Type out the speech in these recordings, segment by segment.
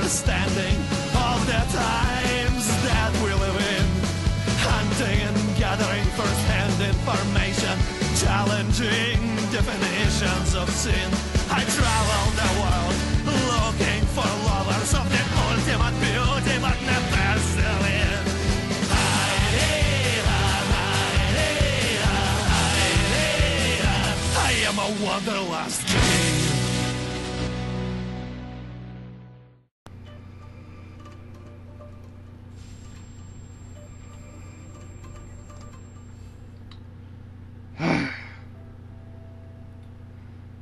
understanding of the times that we live in. Hunting and gathering first-hand information, challenging definitions of sin. I travel the world looking for lovers of the ultimate beauty, but never selling. I am a wanderlust king.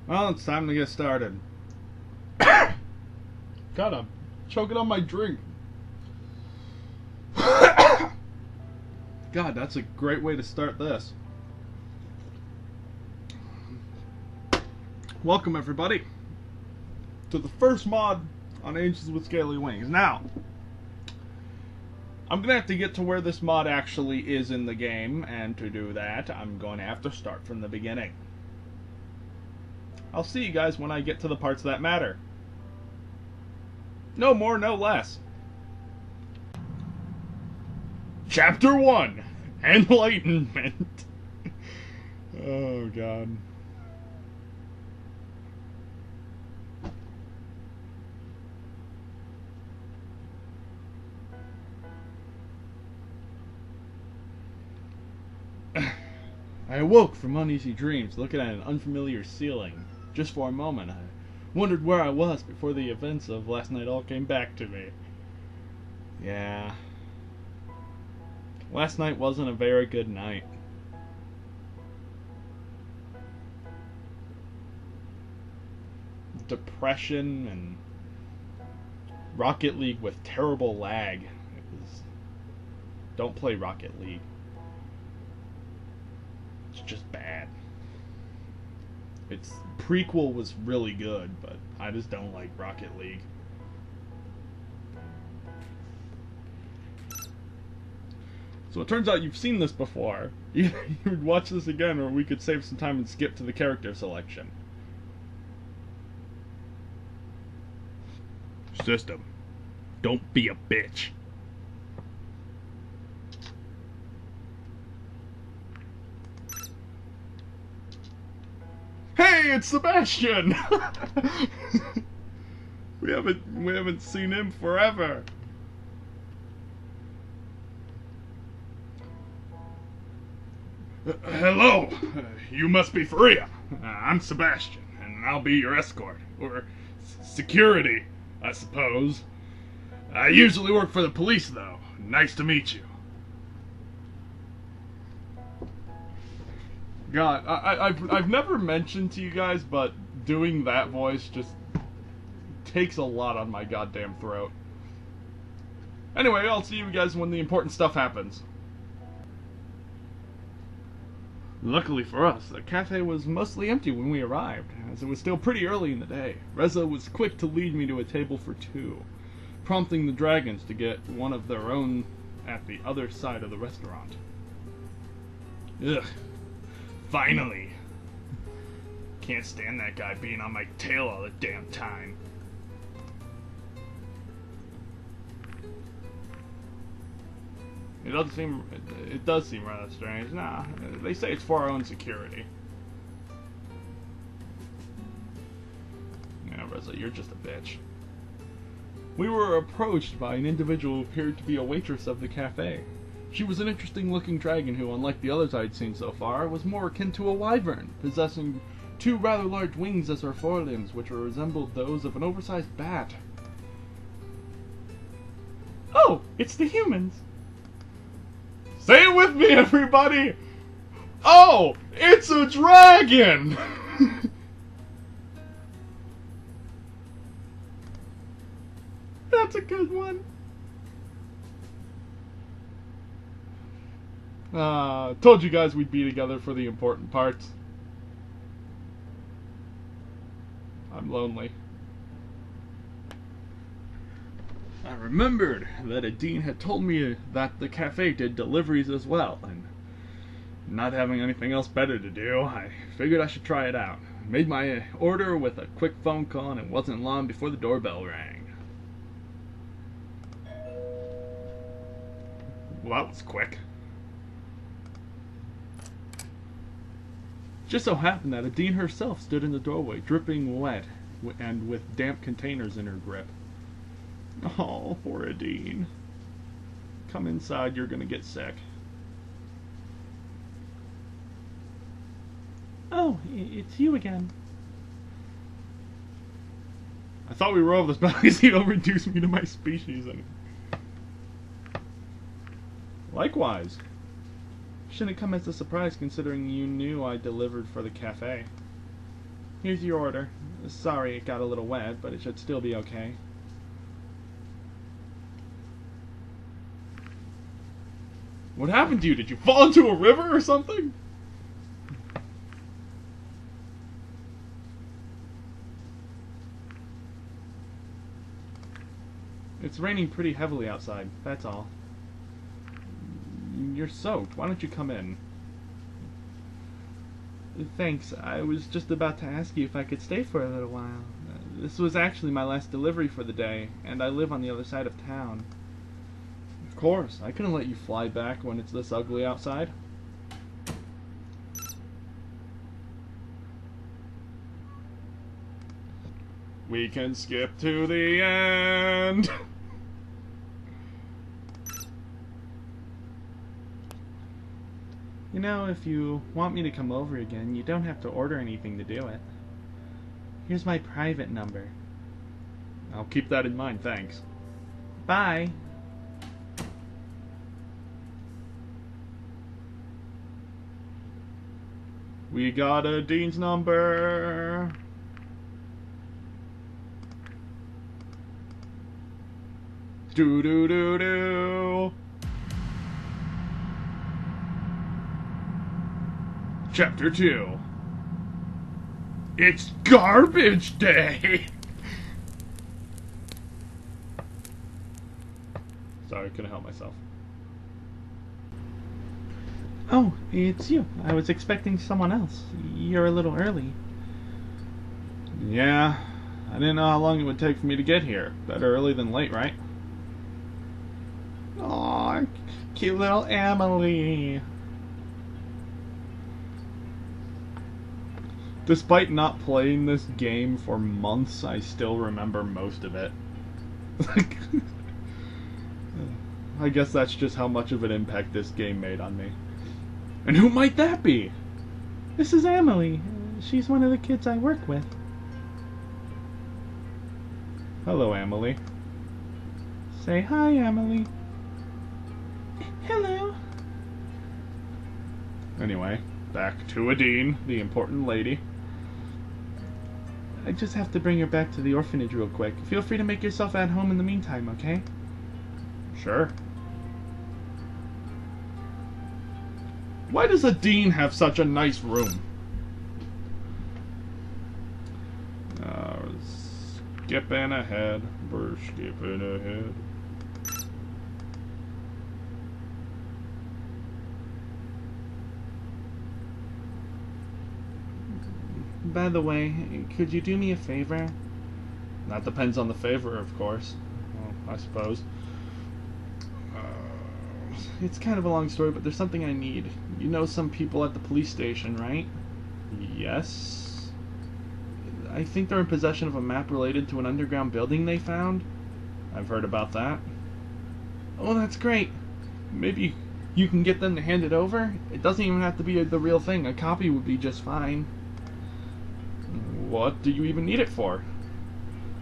Well, it's time to get started. God, I'm choking on my drink. God, that's a great way to start this. Welcome, everybody, to the first mod on Angels with Scaly Wings. Now, I'm going to have to get to where this mod actually is in the game, and to do that, I'm going to have to start from the beginning. I'll see you guys when I get to the parts that matter. No more, no less. Chapter 1, Enlightenment. Oh, God. I awoke from uneasy dreams, looking at an unfamiliar ceiling. Just for a moment, I wondered where I was before the events of last night all came back to me. Yeah. Last night wasn't a very good night. Depression and Rocket League with terrible lag. Don't play Rocket League. It's just bad. Its prequel was really good, but I just don't like Rocket League. So it turns out you've seen this before. Either you'd watch this again, or we could save some time and skip to the character selection. System. Don't be a bitch. Hey, it's Sebastian! we haven't seen him forever. Hello, you must be Faria. I'm Sebastian, and I'll be your escort, or security, I suppose. I usually work for the police, though. Nice to meet you. God, I've never mentioned to you guys, but doing that voice just takes a lot on my goddamn throat. Anyway, I'll see you guys when the important stuff happens. Luckily for us, the cafe was mostly empty when we arrived, as it was still pretty early in the day. Reza was quick to lead me to a table for two, prompting the dragons to get one of their own at the other side of the restaurant. Ugh. Finally! Can't stand that guy being on my tail all the damn time. It does seem rather strange. Nah, they say it's for our own security. Yeah, Reza, you're just a bitch. We were approached by an individual who appeared to be a waitress of the cafe. She was an interesting-looking dragon who, unlike the others I'd seen so far, was more akin to a wyvern, possessing two rather large wings as her forelimbs, which resembled those of an oversized bat. Oh, it's the humans! Say it with me, everybody! Oh, it's a dragon! That's a good one. Told you guys we'd be together for the important parts. I'm lonely. I remembered that Adine had told me that the cafe did deliveries as well, and not having anything else better to do, I figured I should try it out. Made my order with a quick phone call, and it wasn't long before the doorbell rang. Well, that was quick. Just so happened that Adine herself stood in the doorway, dripping wet and with damp containers in her grip. Oh, poor Adine. Come inside, you're gonna get sick. Oh, it's you again. I thought we were over this, but I guess you don't reduce me to my species anymore. Likewise. Shouldn't come as a surprise considering you knew I delivered for the cafe. Here's your order. Sorry it got a little wet, but it should still be okay. What happened to you? Did you fall into a river or something? It's raining pretty heavily outside, that's all. You're soaked. Why don't you come in? Thanks. I was just about to ask you if I could stay for a little while. This was actually my last delivery for the day, and I live on the other side of town. Of course. I couldn't let you fly back when it's this ugly outside. We can skip to the end. You know, if you want me to come over again, you don't have to order anything to do it. Here's my private number. I'll keep that in mind, thanks. Bye. We got Adine's number. Do do do do. Chapter 2. It's garbage day. Sorry, couldn't help myself. Oh, it's you. I was expecting someone else. You're a little early. Yeah, I didn't know how long it would take for me to get here. Better early than late, right? Aw, cute little Emily. Despite not playing this game for months, I still remember most of it. I guess that's just how much of an impact this game made on me. And who might that be? This is Emily. She's one of the kids I work with. Hello, Emily. Say hi, Emily. Hello. Anyway, back to Adine, the important lady. I just have to bring her back to the orphanage real quick. Feel free to make yourself at home in the meantime, okay? Sure. Why does Adine have such a nice room? Skipping ahead. We're skipping ahead. By the way, could you do me a favor? That depends on the favor, of course. Well, I suppose. It's kind of a long story, but there's something I need. You know some people at the police station, right? Yes? I think they're in possession of a map related to an underground building they found. I've heard about that. Oh, that's great. Maybe you can get them to hand it over? It doesn't even have to be the real thing. A copy would be just fine. What do you even need it for?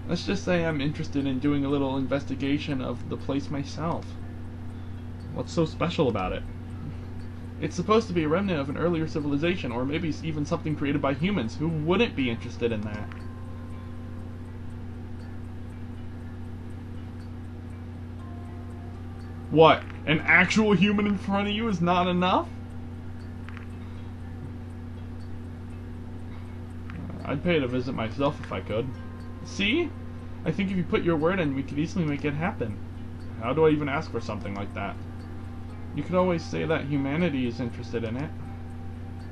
Let's just say I'm interested in doing a little investigation of the place myself. What's so special about it? It's supposed to be a remnant of an earlier civilization, or maybe even something created by humans. Who wouldn't be interested in that? What? An actual human in front of you is not enough? I'd pay to visit myself if I could. See? I think if you put your word in, we could easily make it happen. How do I even ask for something like that? You could always say that humanity is interested in it.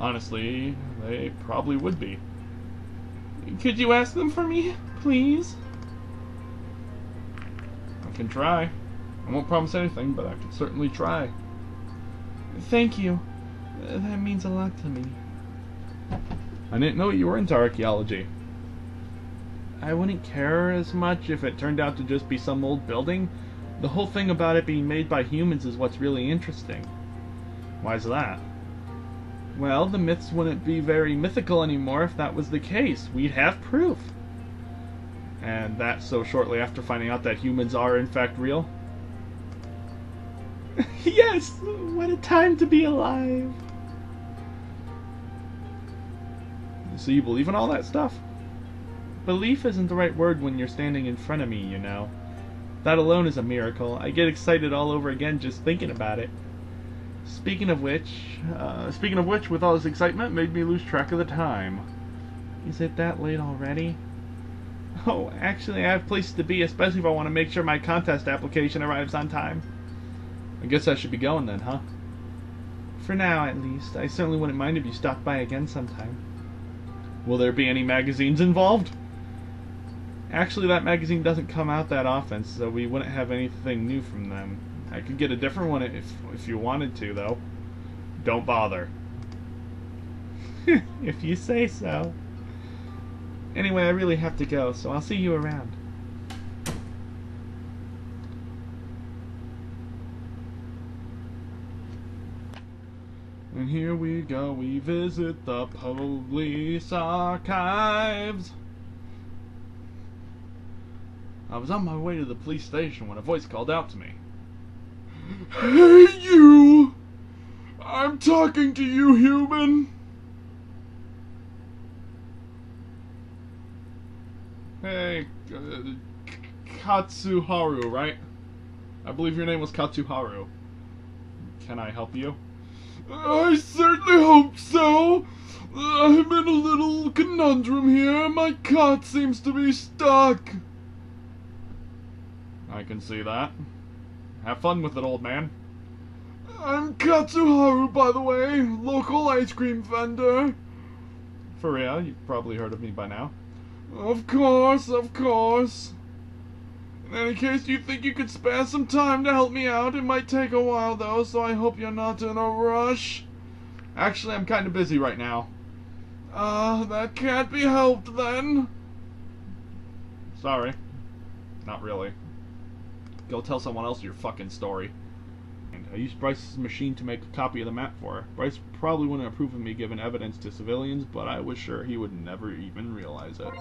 Honestly, they probably would be. Could you ask them for me, please? I can try. I won't promise anything, but I can certainly try. Thank you. That means a lot to me. I didn't know you were into archaeology. I wouldn't care as much if it turned out to just be some old building. The whole thing about it being made by humans is what's really interesting. Why's that? Well, the myths wouldn't be very mythical anymore if that was the case. We'd have proof. And that so shortly after finding out that humans are in fact real? Yes! What a time to be alive! So you believe in all that stuff? Belief isn't the right word when you're standing in front of me, you know. That alone is a miracle. I get excited all over again just thinking about it. Speaking of which, with all this excitement, made me lose track of the time. Is it that late already? Oh, actually I have places to be, especially if I want to make sure my contest application arrives on time. I guess I should be going then, huh? For now, at least. I certainly wouldn't mind if you stopped by again sometime. Will there be any magazines involved? Actually, that magazine doesn't come out that often, so we wouldn't have anything new from them. I could get a different one if you wanted to, though. Don't bother. If you say so. Anyway, I really have to go, so I'll see you around. And here we go, we visit the police archives. I was on my way to the police station when a voice called out to me. Hey, you! I'm talking to you, human! Hey, Katsuharu, right? I believe your name was Katsuharu. Can I help you? I certainly hope so. I'm in a little conundrum here. My cart seems to be stuck. I can see that. Have fun with it, old man. I'm Katsuharu, by the way, local ice cream vendor. For real, you've probably heard of me by now. Of course, of course. In any case, do you think you could spare some time to help me out? It might take a while, though, so I hope you're not in a rush. Actually, I'm kind of busy right now. That can't be helped, then. Sorry. Not really. Go tell someone else your fucking story. And I used Bryce's machine to make a copy of the map for her. Bryce probably wouldn't approve of me giving evidence to civilians, but I was sure he would never even realize it.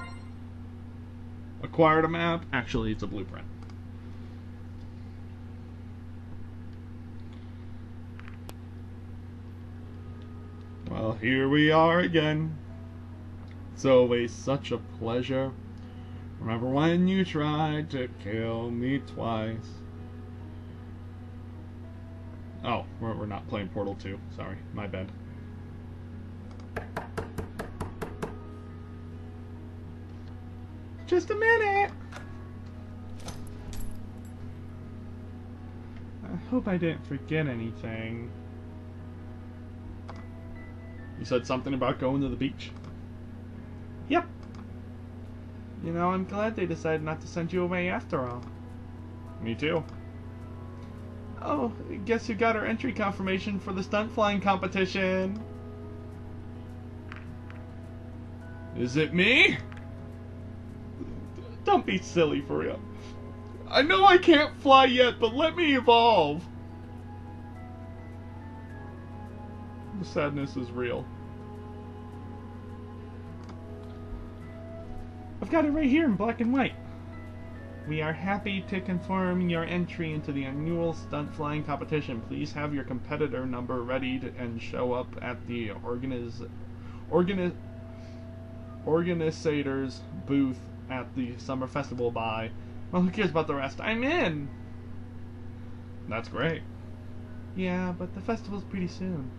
Acquired a map? Actually, it's a blueprint. Well, here we are again. It's always such a pleasure. Remember when you tried to kill me twice? Oh, we're not playing Portal 2. Sorry, my bad. Just a minute! I hope I didn't forget anything. You said something about going to the beach? Yep. You know, I'm glad they decided not to send you away after all. Me too. Oh, guess you got our entry confirmation for the stunt flying competition. Is it me? Don't be silly, for real. I know I can't fly yet, but let me evolve. The sadness is real. I've got it right here in black and white. We are happy to confirm your entry into the annual stunt flying competition. Please have your competitor number ready and show up at the organizators booth at the summer festival by... Well, who cares about the rest? I'm in! That's great. Yeah, but the festival's pretty soon.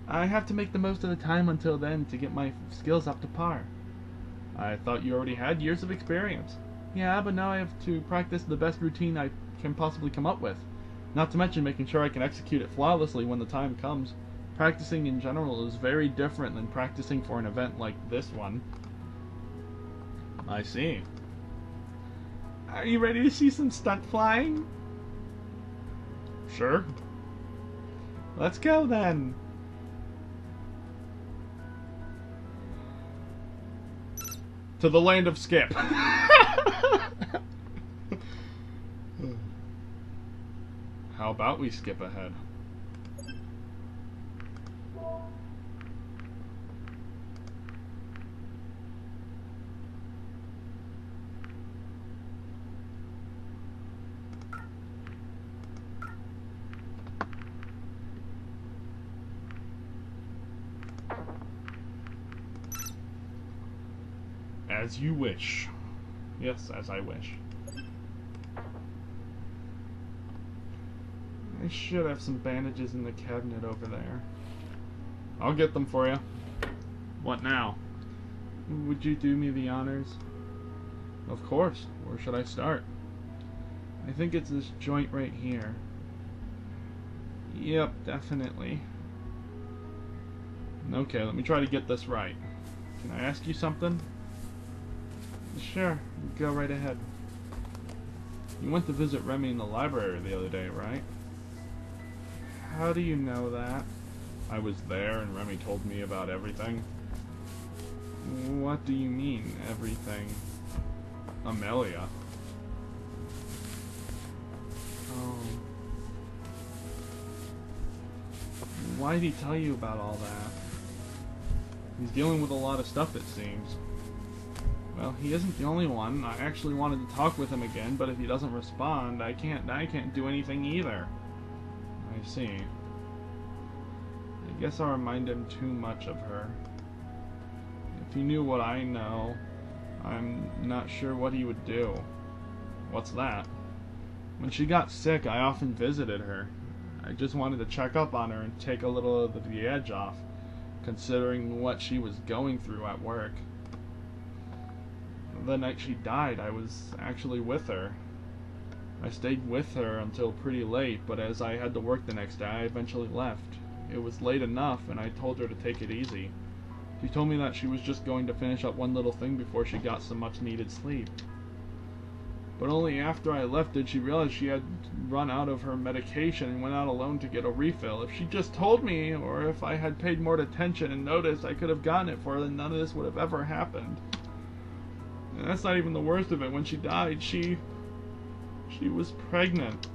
I have to make the most of the time until then to get my skills up to par. I thought you already had years of experience. Yeah, but now I have to practice the best routine I can possibly come up with. Not to mention making sure I can execute it flawlessly when the time comes. Practicing in general is very different than practicing for an event like this one. I see. Are you ready to see some stunt flying? Sure. Let's go then. To the land of Skip. How about we skip ahead? As you wish. Yes, as I wish. I should have some bandages in the cabinet over there. I'll get them for you. What now? Would you do me the honors? Of course. Where should I start? I think it's this joint right here. Yep, definitely. Okay, let me try to get this right. Can I ask you something? Sure, go right ahead. You went to visit Remy in the library the other day, right? How do you know that? I was there and Remy told me about everything. What do you mean, everything? Amelia. Oh. Why did he tell you about all that? He's dealing with a lot of stuff, it seems. Well, he isn't the only one. I actually wanted to talk with him again, but if he doesn't respond, I can't do anything either. I see. I guess I'll remind him too much of her. If he knew what I know, I'm not sure what he would do. What's that? When she got sick, I often visited her. I just wanted to check up on her and take a little of the edge off, considering what she was going through at work. The night she died, I was actually with her. I stayed with her until pretty late, but as I had to work the next day, I eventually left. It was late enough, and I told her to take it easy. She told me that she was just going to finish up one little thing before she got some much-needed sleep. But only after I left did she realize she had run out of her medication and went out alone to get a refill. If she just told me, or if I had paid more attention and noticed I could have gotten it for her, then none of this would have ever happened. And that's not even the worst of it. When she died, she was pregnant.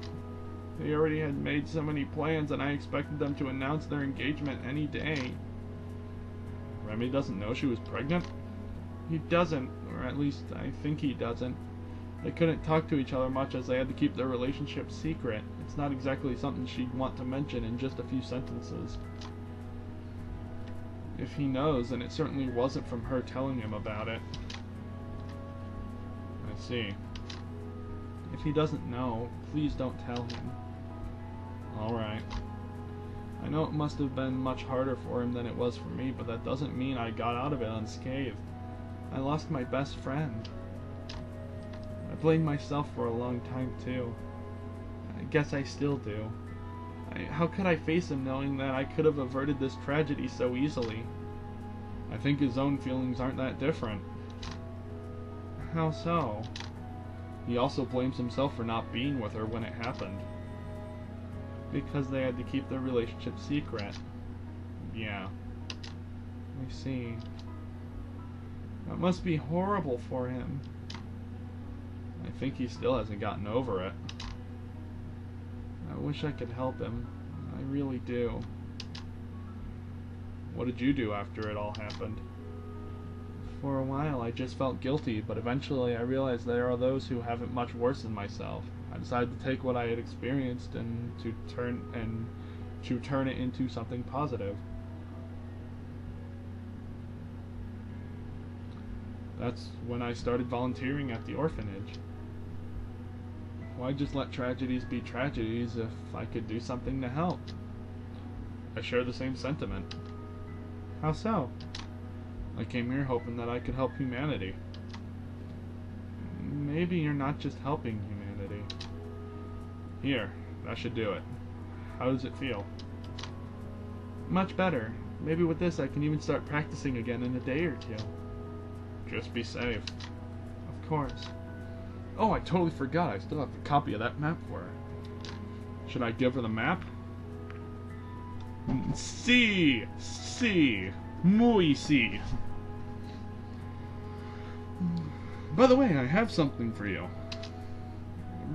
They already had made so many plans, and I expected them to announce their engagement any day. Remy doesn't know she was pregnant? He doesn't, or at least I think he doesn't. They couldn't talk to each other much as they had to keep their relationship secret. It's not exactly something she'd want to mention in just a few sentences. If he knows, then it certainly wasn't from her telling him about it. I see. If he doesn't know, please don't tell him. Alright. I know it must have been much harder for him than it was for me, but that doesn't mean I got out of it unscathed. I lost my best friend. I blamed myself for a long time, too. I guess I still do. How could I face him knowing that I could have averted this tragedy so easily? I think his own feelings aren't that different. How so? He also blames himself for not being with her when it happened. Because they had to keep their relationship secret. Yeah. I see. That must be horrible for him. I think he still hasn't gotten over it. I wish I could help him. I really do. What did you do after it all happened? For a while I just felt guilty, but eventually I realized there are those who have it much worse than myself. I decided to take what I had experienced and to turn it into something positive. That's when I started volunteering at the orphanage. Why just let tragedies be tragedies if I could do something to help? I share the same sentiment. How so? I came here hoping that I could help humanity. Maybe you're not just helping humanity. Here, that should do it. How does it feel? Much better. Maybe with this I can even start practicing again in a day or two. Just be safe. Of course. Oh, I totally forgot. I still have a copy of that map for her. Should I give her the map? Si, muy si. By the way, I have something for you.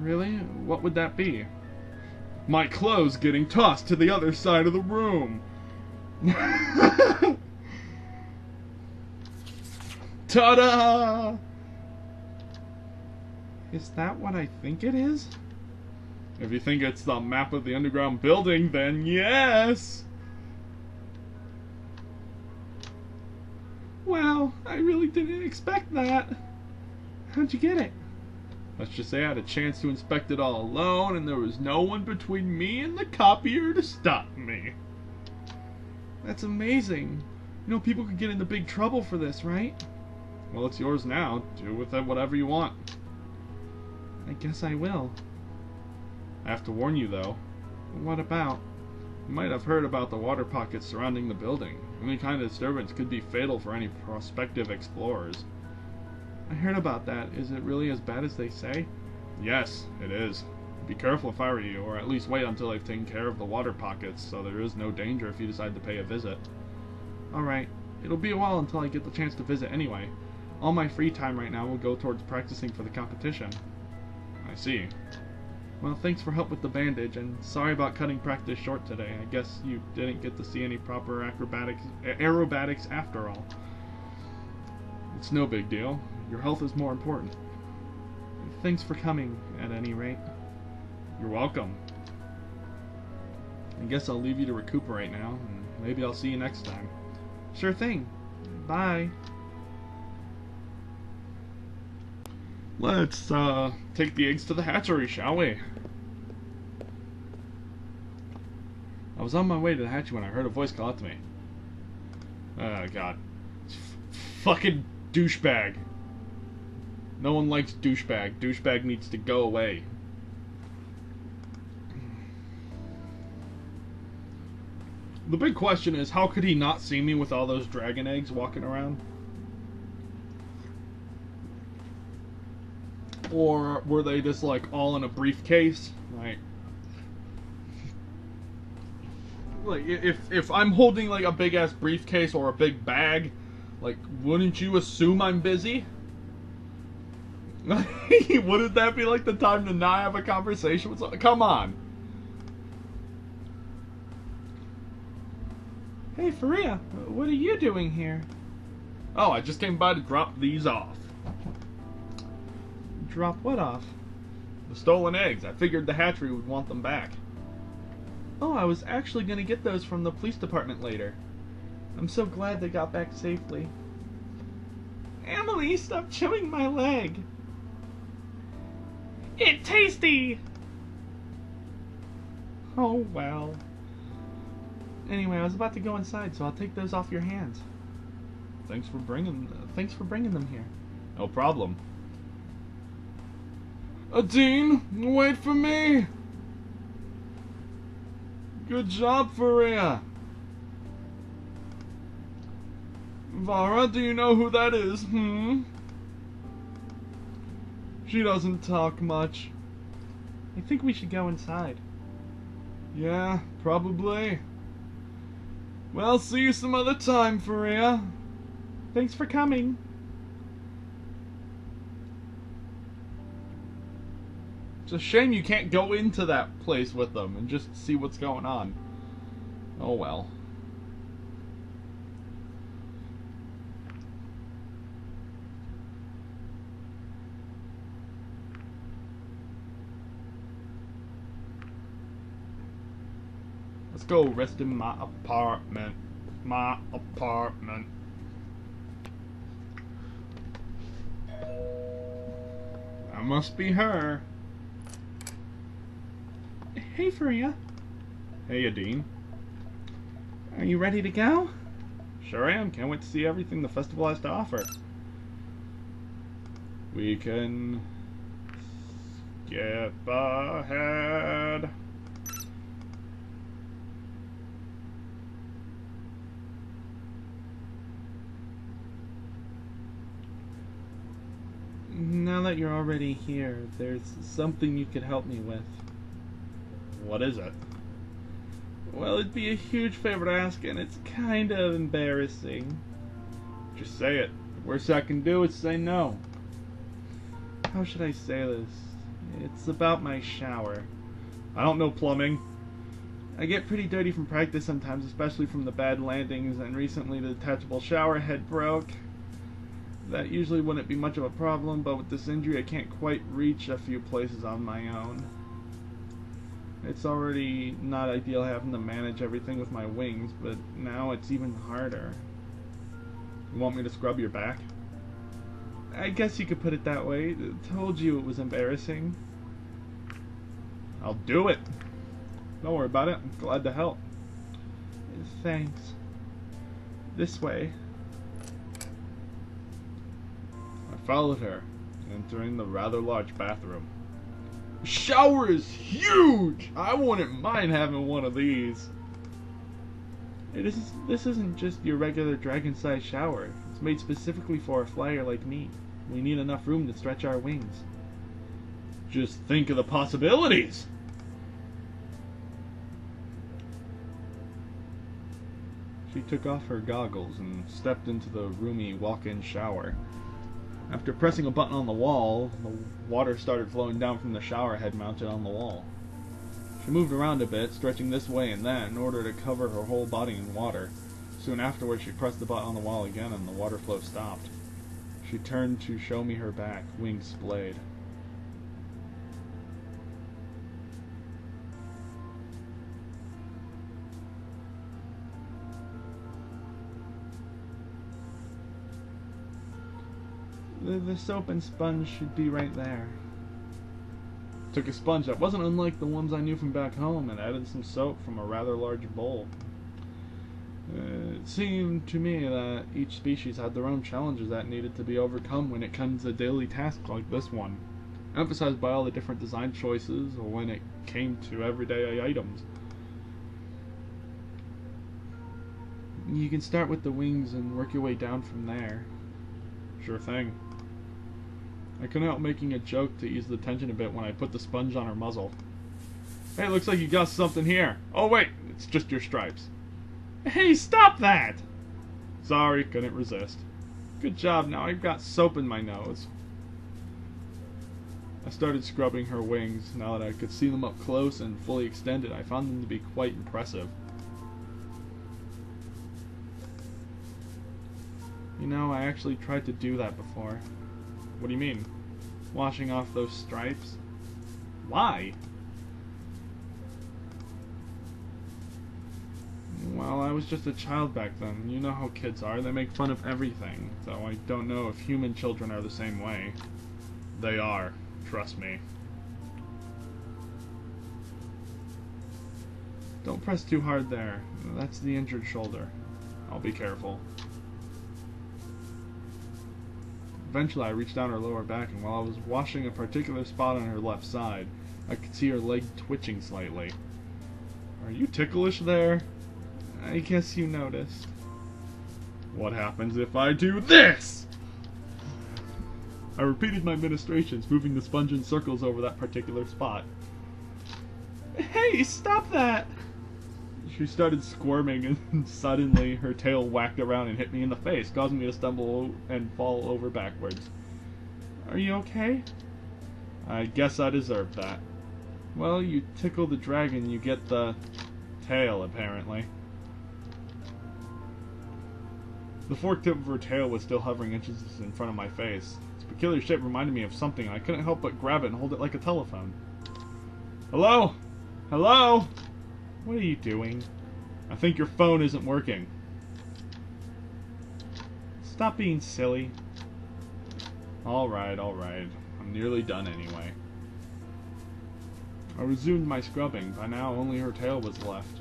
Really? What would that be? My clothes getting tossed to the other side of the room. Ta-da! Is that what I think it is? If you think it's the map of the underground building, then yes! Well, I really didn't expect that. How'd you get it? Let's just say I had a chance to inspect it all alone, and there was no one between me and the copier to stop me. That's amazing. You know, people could get into big trouble for this, right? Well, it's yours now. Do with it whatever you want. I guess I will. I have to warn you, though. What about? You might have heard about the water pockets surrounding the building. Any kind of disturbance could be fatal for any prospective explorers. I heard about that. Is it really as bad as they say? Yes, it is. Be careful if I were you, or at least wait until I've taken care of the water pockets, so there is no danger if you decide to pay a visit. Alright. It'll be a while until I get the chance to visit anyway. All my free time right now will go towards practicing for the competition. I see. Well, thanks for help with the bandage, and sorry about cutting practice short today. I guess you didn't get to see any proper aerobatics after all. It's no big deal. Your health is more important. Thanks for coming, at any rate. You're welcome. I guess I'll leave you to recuperate now, and maybe I'll see you next time. Sure thing. Bye. Let's take the eggs to the hatchery, shall we? I was on my way to the hatchery when I heard a voice call out to me. Oh god. Fucking douchebag. No one likes douchebag. Douchebag needs to go away. The big question is, how could he not see me with all those dragon eggs walking around? Or were they just like all in a briefcase? Like if I'm holding like a big ass briefcase or a big bag, like wouldn't you assume I'm busy? Wouldn't that be like the time to not have a conversation with someone? Come on. Hey Faria, what are you doing here? Oh, I just came by to drop these off. Drop what off? The stolen eggs. I figured the hatchery would want them back. Oh, I was actually going to get those from the police department later. I'm so glad they got back safely. Emily, stop chewing my leg. It's tasty! Oh, well. Anyway, I was about to go inside, so I'll take those off your hands. Thanks for bringing them here. No problem. Adine, wait for me! Good job, Faria. Vara, do you know who that is, She doesn't talk much. I think we should go inside. Yeah, probably. Well, see you some other time, Faria. Thanks for coming. It's a shame you can't go into that place with them and just see what's going on. Oh well. Let's go rest in my apartment. My apartment. That must be her. Hey, Faria. Hey, Adine. Are you ready to go? Sure am. Can't wait to see everything the festival has to offer. We can skip ahead. Now that you're already here, there's something you could help me with. What is it? Well, it'd be a huge favor to ask, and it's kind of embarrassing. Just say it. The worst I can do is say no. How should I say this? It's about my shower. I don't know plumbing. I get pretty dirty from practice sometimes, especially from the bad landings, and recently the detachable shower head broke. That usually wouldn't be much of a problem, but with this injury I can't quite reach a few places on my own. It's already not ideal having to manage everything with my wings, but now it's even harder. You want me to scrub your back? I guess you could put it that way. I told you it was embarrassing. I'll do it. Don't worry about it. I'm glad to help. Thanks. This way. I followed her, entering the rather large bathroom. The shower is huge! I wouldn't mind having one of these. This isn't just your regular dragon-sized shower. It's made specifically for a flyer like me. We need enough room to stretch our wings. Just think of the possibilities! She took off her goggles and stepped into the roomy walk-in shower. After pressing a button on the wall, the water started flowing down from the shower head mounted on the wall. She moved around a bit, stretching this way and that in order to cover her whole body in water. Soon afterwards, she pressed the button on the wall again and the water flow stopped. She turned to show me her back, wings splayed. The soap and sponge should be right there. Took a sponge that wasn't unlike the ones I knew from back home and added some soap from a rather large bowl. It seemed to me that each species had their own challenges that needed to be overcome when it comes to daily tasks like this one, emphasized by all the different design choices or when it came to everyday items. You can start with the wings and work your way down from there. Sure thing. I couldn't help making a joke to ease the tension a bit when I put the sponge on her muzzle. Hey, looks like you got something here. Oh wait, it's just your stripes. Hey, stop that! Sorry, couldn't resist. Good job, now I've got soap in my nose. I started scrubbing her wings. Now that I could see them up close and fully extended, I found them to be quite impressive. You know, I actually tried to do that before. What do you mean? Washing off those stripes? Why? Well, I was just a child back then. You know how kids are. They make fun of everything. Though I don't know if human children are the same way. They are. Trust me. Don't press too hard there. That's the injured shoulder. I'll be careful. Eventually, I reached down her lower back, and while I was washing a particular spot on her left side, I could see her leg twitching slightly. Are you ticklish there? I guess you noticed. What happens if I do this? I repeated my ministrations, moving the sponge in circles over that particular spot. Hey, stop that! She started squirming, and suddenly her tail whacked around and hit me in the face, causing me to stumble and fall over backwards. Are you okay? I guess I deserved that. Well, you tickle the dragon, you get the tail, apparently. The forked tip of her tail was still hovering inches in front of my face. Its peculiar shape reminded me of something, and I couldn't help but grab it and hold it like a telephone. Hello? Hello? What are you doing? I think your phone isn't working. Stop being silly. Alright. I'm nearly done anyway. I resumed my scrubbing. By now, only her tail was left.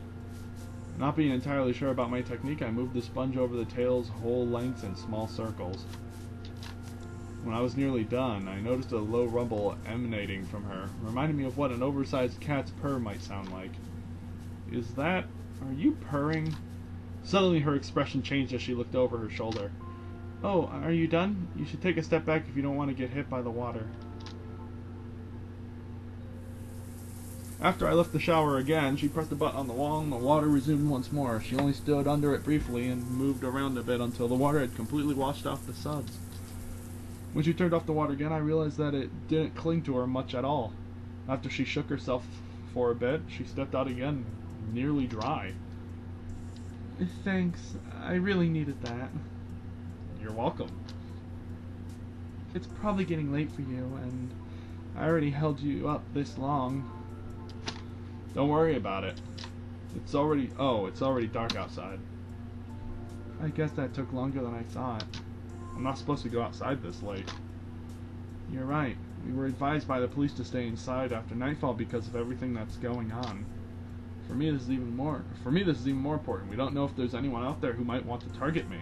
Not being entirely sure about my technique, I moved the sponge over the tail's whole length in small circles. When I was nearly done, I noticed a low rumble emanating from her, reminding me of what an oversized cat's purr might sound like. Are you purring? Suddenly her expression changed as she looked over her shoulder. Oh, are you done? You should take a step back if you don't want to get hit by the water. After I left the shower again, she pressed a button on the wall and the water resumed once more. She only stood under it briefly and moved around a bit until the water had completely washed off the suds. When she turned off the water again, I realized that it didn't cling to her much at all. After she shook herself for a bit, she stepped out again, nearly dry. Thanks. I really needed that. You're welcome. It's probably getting late for you, and I already held you up this long. Don't worry about it. It's already dark outside. I guess that took longer than I thought. I'm not supposed to go outside this late. You're right. We were advised by the police to stay inside after nightfall because of everything that's going on. For me, this is even more important. We don't know if there's anyone out there who might want to target me.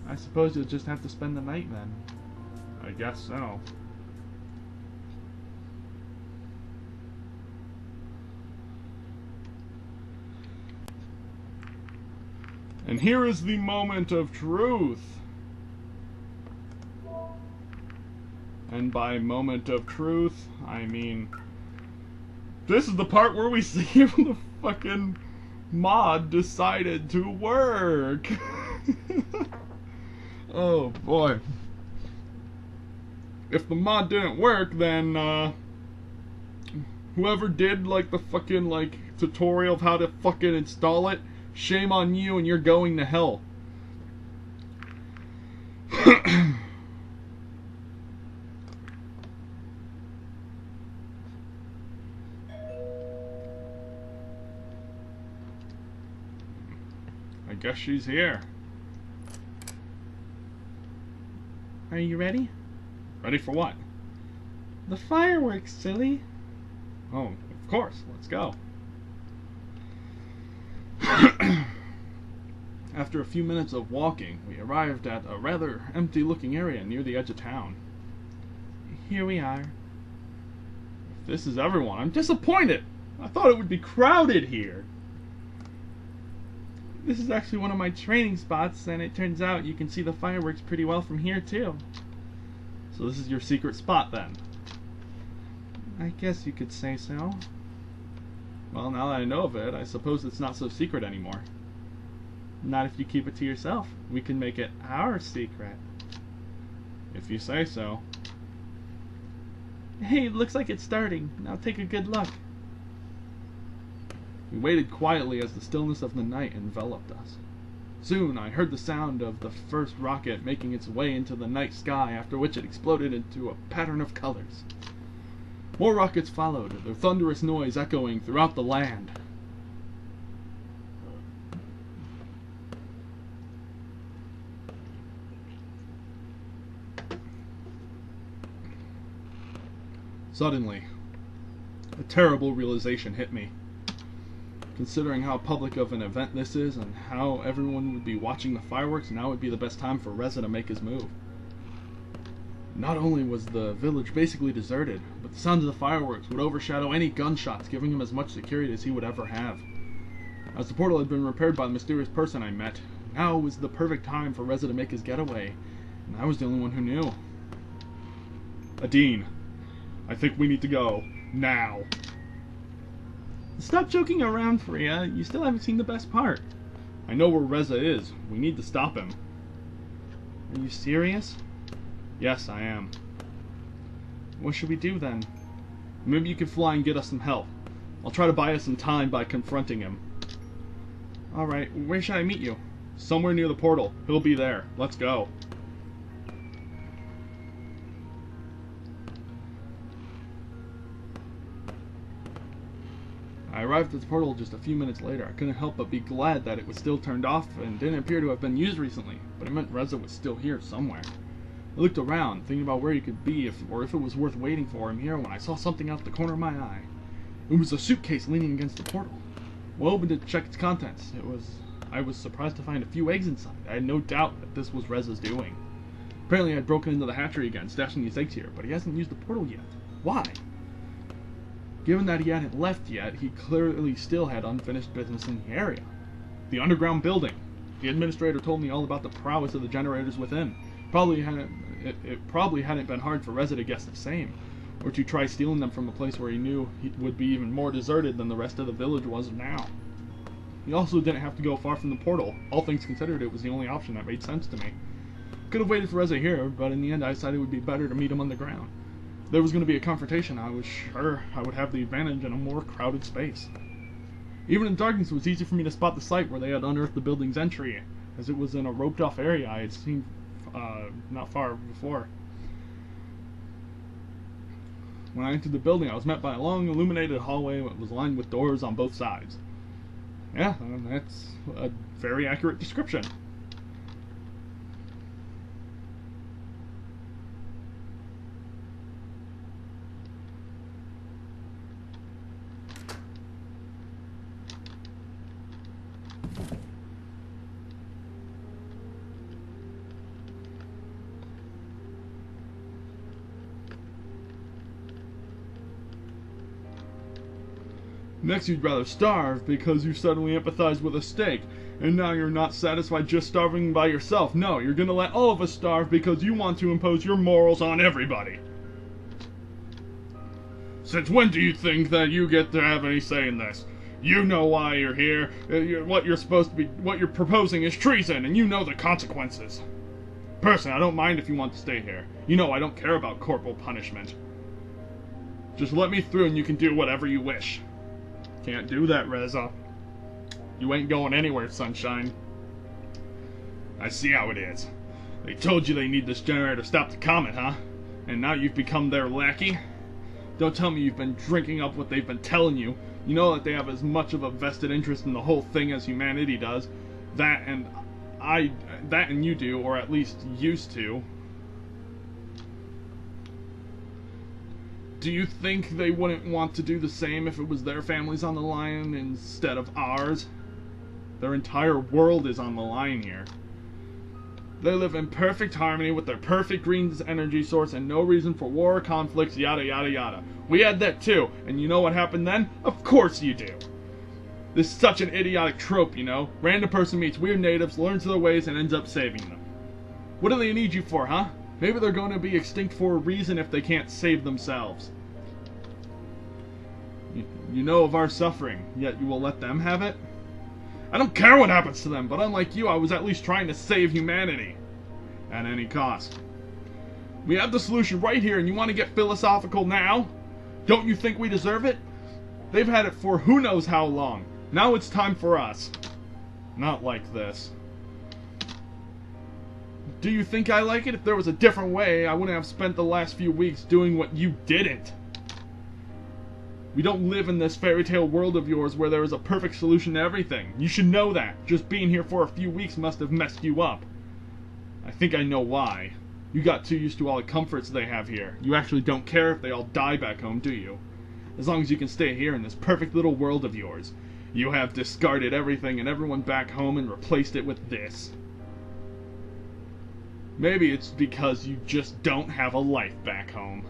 I suppose you'll just have to spend the night then. I guess so. And here is the moment of truth. And by moment of truth, I mean this is the part where we see if the fucking mod decided to work. Oh boy. If the mod didn't work, then whoever did like the fucking like tutorial of how to fucking install it, shame on you and you're going to hell. I guess she's here. Are you ready? Ready for what? The fireworks, silly. Oh, of course. Let's go. After a few minutes of walking, we arrived at a rather empty-looking area near the edge of town. Here we are. If this is everyone, I'm disappointed. I thought it would be crowded here. This is actually one of my training spots, and it turns out you can see the fireworks pretty well from here, too. So this is your secret spot, then? I guess you could say so. Well, now that I know of it, I suppose it's not so secret anymore. Not if you keep it to yourself. We can make it our secret. If you say so. Hey, it looks like it's starting. Now take a good look. We waited quietly as the stillness of the night enveloped us. Soon I heard the sound of the first rocket making its way into the night sky, after which it exploded into a pattern of colors. More rockets followed, their thunderous noise echoing throughout the land. Suddenly, a terrible realization hit me. Considering how public of an event this is, and how everyone would be watching the fireworks, now would be the best time for Reza to make his move. Not only was the village basically deserted, but the sound of the fireworks would overshadow any gunshots, giving him as much security as he would ever have. As the portal had been repaired by the mysterious person I met, now was the perfect time for Reza to make his getaway, and I was the only one who knew. Adine, I think we need to go, now. Stop joking around, Freya. You still haven't seen the best part. I know where Reza is. We need to stop him. Are you serious? Yes, I am. What should we do then? Maybe you can fly and get us some help. I'll try to buy us some time by confronting him. Alright, where should I meet you? Somewhere near the portal. He'll be there. Let's go. I arrived at the portal just a few minutes later. I couldn't help but be glad that it was still turned off and didn't appear to have been used recently, but it meant Reza was still here somewhere. I looked around, thinking about where he could be, if it was worth waiting for him here, when I saw something out the corner of my eye. It was a suitcase leaning against the portal. I opened it to check its contents. I was surprised to find a few eggs inside. I had no doubt that this was Reza's doing. Apparently I had broken into the hatchery again, stashing these eggs here, but he hasn't used the portal yet. Why? Given that he hadn't left yet, he clearly still had unfinished business in the area. The underground building. The administrator told me all about the prowess of the generators within. It probably hadn't been hard for Reza to guess the same. or to try stealing them from a place where he knew he would be even more deserted than the rest of the village was now. He also didn't have to go far from the portal. All things considered, it was the only option that made sense to me. Could have waited for Reza here, but in the end I decided it would be better to meet him on the ground. If there was going to be a confrontation, I was sure I would have the advantage in a more crowded space. Even in darkness, it was easy for me to spot the site where they had unearthed the building's entry, as it was in a roped-off area I had seen not far before. When I entered the building, I was met by a long, illuminated hallway that was lined with doors on both sides. Yeah, that's a very accurate description. Next, you'd rather starve because you suddenly empathize with a steak, and now you're not satisfied just starving by yourself. No, you're gonna let all of us starve because you want to impose your morals on everybody. Since when do you think that you get to have any say in this? You know why you're here. What you're proposing is treason, and you know the consequences. Personally, I don't mind if you want to stay here. You know I don't care about corporal punishment. Just let me through and you can do whatever you wish. Can't do that, Reza. You ain't going anywhere, sunshine. I see how it is. They told you they need this generator to stop the comet, huh? And now you've become their lackey? Don't tell me you've been drinking up what they've been telling you. You know that they have as much of a vested interest in the whole thing as humanity does. That and you do, or at least used to. Do you think they wouldn't want to do the same if it was their families on the line instead of ours? Their entire world is on the line here. They live in perfect harmony with their perfect green energy source and no reason for war, conflicts, yada yada yada. We had that too, and you know what happened then? Of course you do. This is such an idiotic trope, you know? Random person meets weird natives, learns their ways, and ends up saving them. What do they need you for, huh? Maybe they're going to be extinct for a reason if they can't save themselves. You know of our suffering, yet you will let them have it? I don't care what happens to them, but unlike you, I was at least trying to save humanity. At any cost. We have the solution right here, and you want to get philosophical now? Don't you think we deserve it? They've had it for who knows how long. Now it's time for us. Not like this. Do you think I like it? If there was a different way, I wouldn't have spent the last few weeks doing what you didn't. We don't live in this fairy tale world of yours where there is a perfect solution to everything. You should know that. Just being here for a few weeks must have messed you up. I think I know why. You got too used to all the comforts they have here. You actually don't care if they all die back home, do you? As long as you can stay here in this perfect little world of yours. You have discarded everything and everyone back home and replaced it with this. Maybe it's because you just don't have a life back home.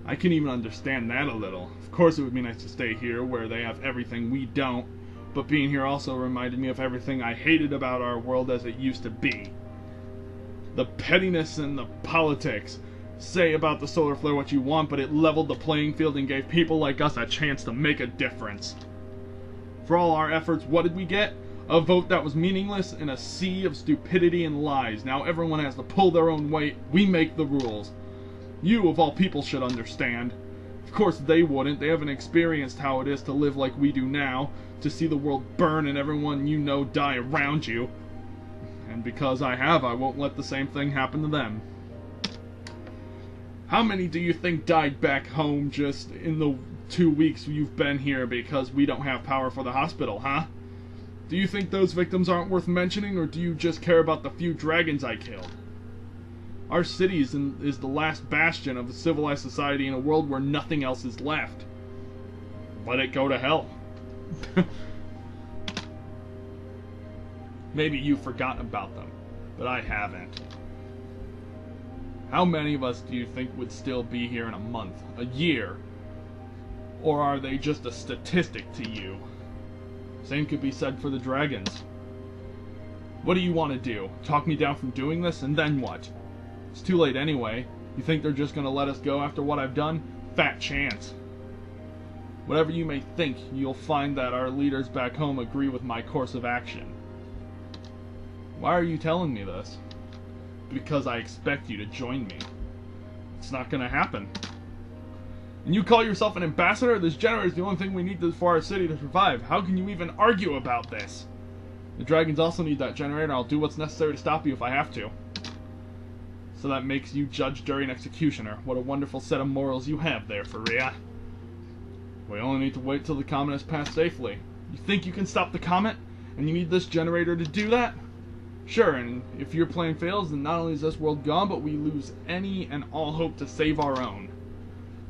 I can even understand that a little. Of course it would be nice to stay here where they have everything we don't, but being here also reminded me of everything I hated about our world as it used to be. The pettiness and the politics. Say about the solar flare what you want, but it leveled the playing field and gave people like us a chance to make a difference. For all our efforts, what did we get? A vote that was meaningless in a sea of stupidity and lies. Now everyone has to pull their own weight. We make the rules. You, of all people, should understand. Of course they wouldn't. They haven't experienced how it is to live like we do now, to see the world burn and everyone you know die around you. And because I have, I won't let the same thing happen to them. How many do you think died back home just in the 2 weeks you've been here because we don't have power for the hospital, huh? Do you think those victims aren't worth mentioning, or do you just care about the few dragons I killed? Our city is the last bastion of a civilized society in a world where nothing else is left. Let it go to hell. Maybe you've forgotten about them, but I haven't. How many of us do you think would still be here in a month, a year? Or are they just a statistic to you? Same could be said for the dragons. What do you want to do? Talk me down from doing this, and then what? It's too late anyway. You think they're just going to let us go after what I've done? Fat chance. Whatever you may think, you'll find that our leaders back home agree with my course of action. Why are you telling me this? Because I expect you to join me. It's not going to happen. And you call yourself an ambassador? This generator is the only thing we need for our city to survive. How can you even argue about this? The dragons also need that generator. I'll do what's necessary to stop you if I have to. So that makes you judge, jury, and executioner. What a wonderful set of morals you have there, Faria. We only need to wait till the comet has passed safely. You think you can stop the comet? And you need this generator to do that? Sure, and if your plan fails, then not only is this world gone, but we lose any and all hope to save our own.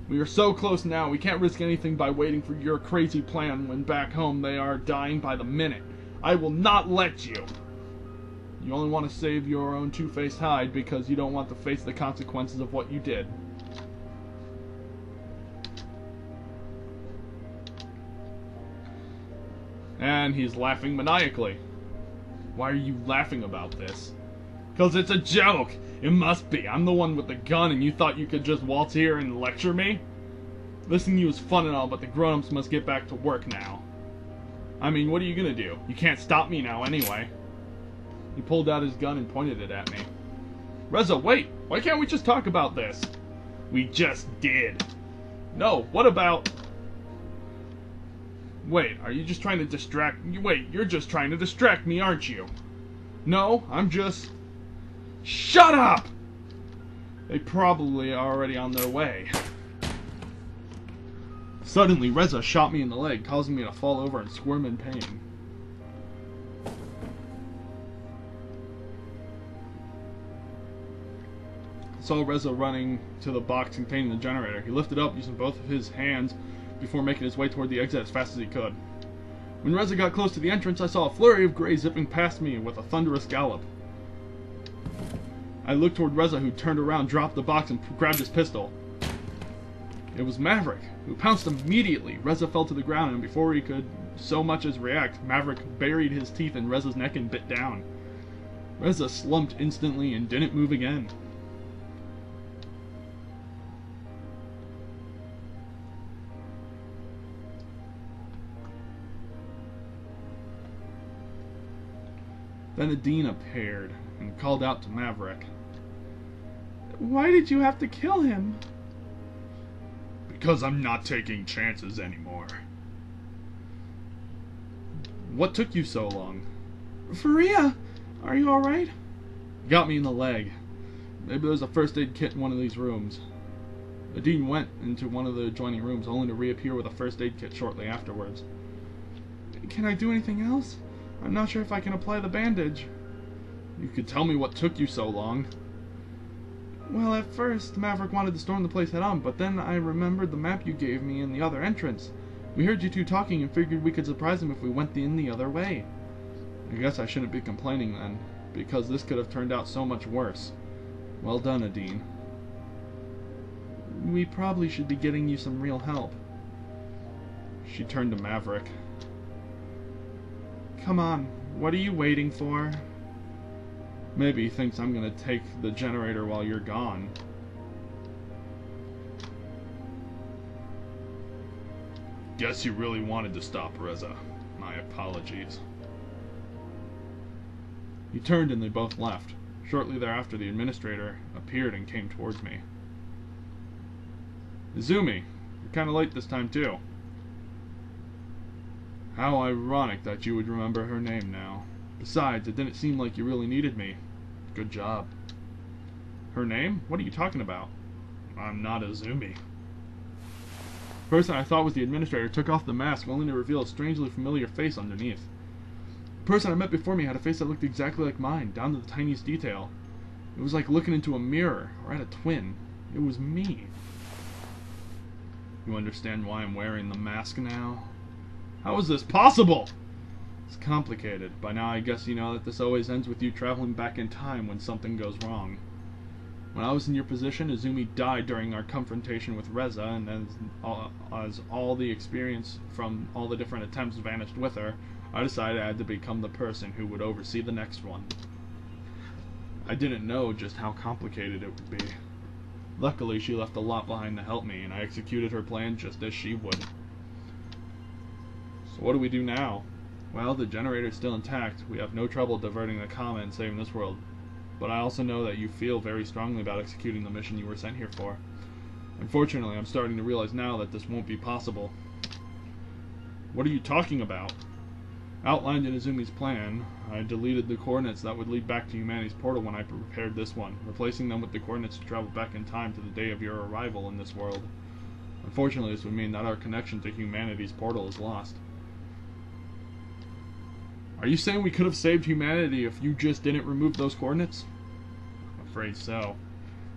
We are so close now, we can't risk anything by waiting for your crazy plan when back home they are dying by the minute. I will not let you. You only want to save your own two-faced hide because you don't want to face the consequences of what you did. And he's laughing maniacally. Why are you laughing about this? Because it's a joke! It must be. I'm the one with the gun and you thought you could just waltz here and lecture me? Listening to you is fun and all, but the grown-ups must get back to work now. I mean, what are you gonna do? You can't stop me now anyway. He pulled out his gun and pointed it at me. Reza, wait! Why can't we just talk about this? We just did. No, what about... Wait, are you just trying to distract... Wait, you're just trying to distract me, aren't you? No, I'm just... Shut up! They probably are already on their way. Suddenly, Reza shot me in the leg, causing me to fall over and squirm in pain. I saw Reza running to the box containing the generator. He lifted up using both of his hands before making his way toward the exit as fast as he could. When Reza got close to the entrance, I saw a flurry of gray zipping past me with a thunderous gallop. I looked toward Reza, who turned around, dropped the box, and grabbed his pistol. It was Maverick, who pounced immediately. Reza fell to the ground, and before he could so much as react, Maverick buried his teeth in Reza's neck and bit down. Reza slumped instantly and didn't move again. Then Adine appeared and called out to Maverick. Why did you have to kill him? Because I'm not taking chances anymore. What took you so long? Faria, are you alright? Got me in the leg. Maybe there's a first aid kit in one of these rooms. Adine went into one of the adjoining rooms, only to reappear with a first aid kit shortly afterwards. Can I do anything else? I'm not sure if I can apply the bandage. You could tell me what took you so long. Well, at first, Maverick wanted to storm the place head-on, but then I remembered the map you gave me in the other entrance. We heard you two talking and figured we could surprise him if we went in the other way. I guess I shouldn't be complaining then, because this could have turned out so much worse. Well done, Adine. We probably should be getting you some real help. She turned to Maverick. Come on, what are you waiting for? Maybe he thinks I'm gonna take the generator while you're gone. Guess you really wanted to stop Reza. My apologies. He turned and they both left. Shortly thereafter, the administrator appeared and came towards me. Izumi, you're kinda late this time too. How ironic that you would remember her name now. Besides, it didn't seem like you really needed me. Good job. Her name? What are you talking about? I'm not Izumi. The person I thought was the administrator took off the mask, only to reveal a strangely familiar face underneath. The person I met before me had a face that looked exactly like mine, down to the tiniest detail. It was like looking into a mirror, or at a twin. It was me. You understand why I'm wearing the mask now? How is this possible? It's complicated. By now I guess you know that this always ends with you traveling back in time when something goes wrong. When I was in your position, Izumi died during our confrontation with Reza, and as all the experience from all the different attempts vanished with her, I decided I had to become the person who would oversee the next one. I didn't know just how complicated it would be. Luckily, she left a lot behind to help me, and I executed her plan just as she would. So what do we do now? Well, the generator's still intact. We have no trouble diverting the comet and saving this world. But I also know that you feel very strongly about executing the mission you were sent here for. Unfortunately, I'm starting to realize now that this won't be possible. What are you talking about? Outlined in Izumi's plan, I deleted the coordinates that would lead back to humanity's portal when I prepared this one, replacing them with the coordinates to travel back in time to the day of your arrival in this world. Unfortunately, this would mean that our connection to humanity's portal is lost. Are you saying we could have saved humanity if you just didn't remove those coordinates? I'm afraid so.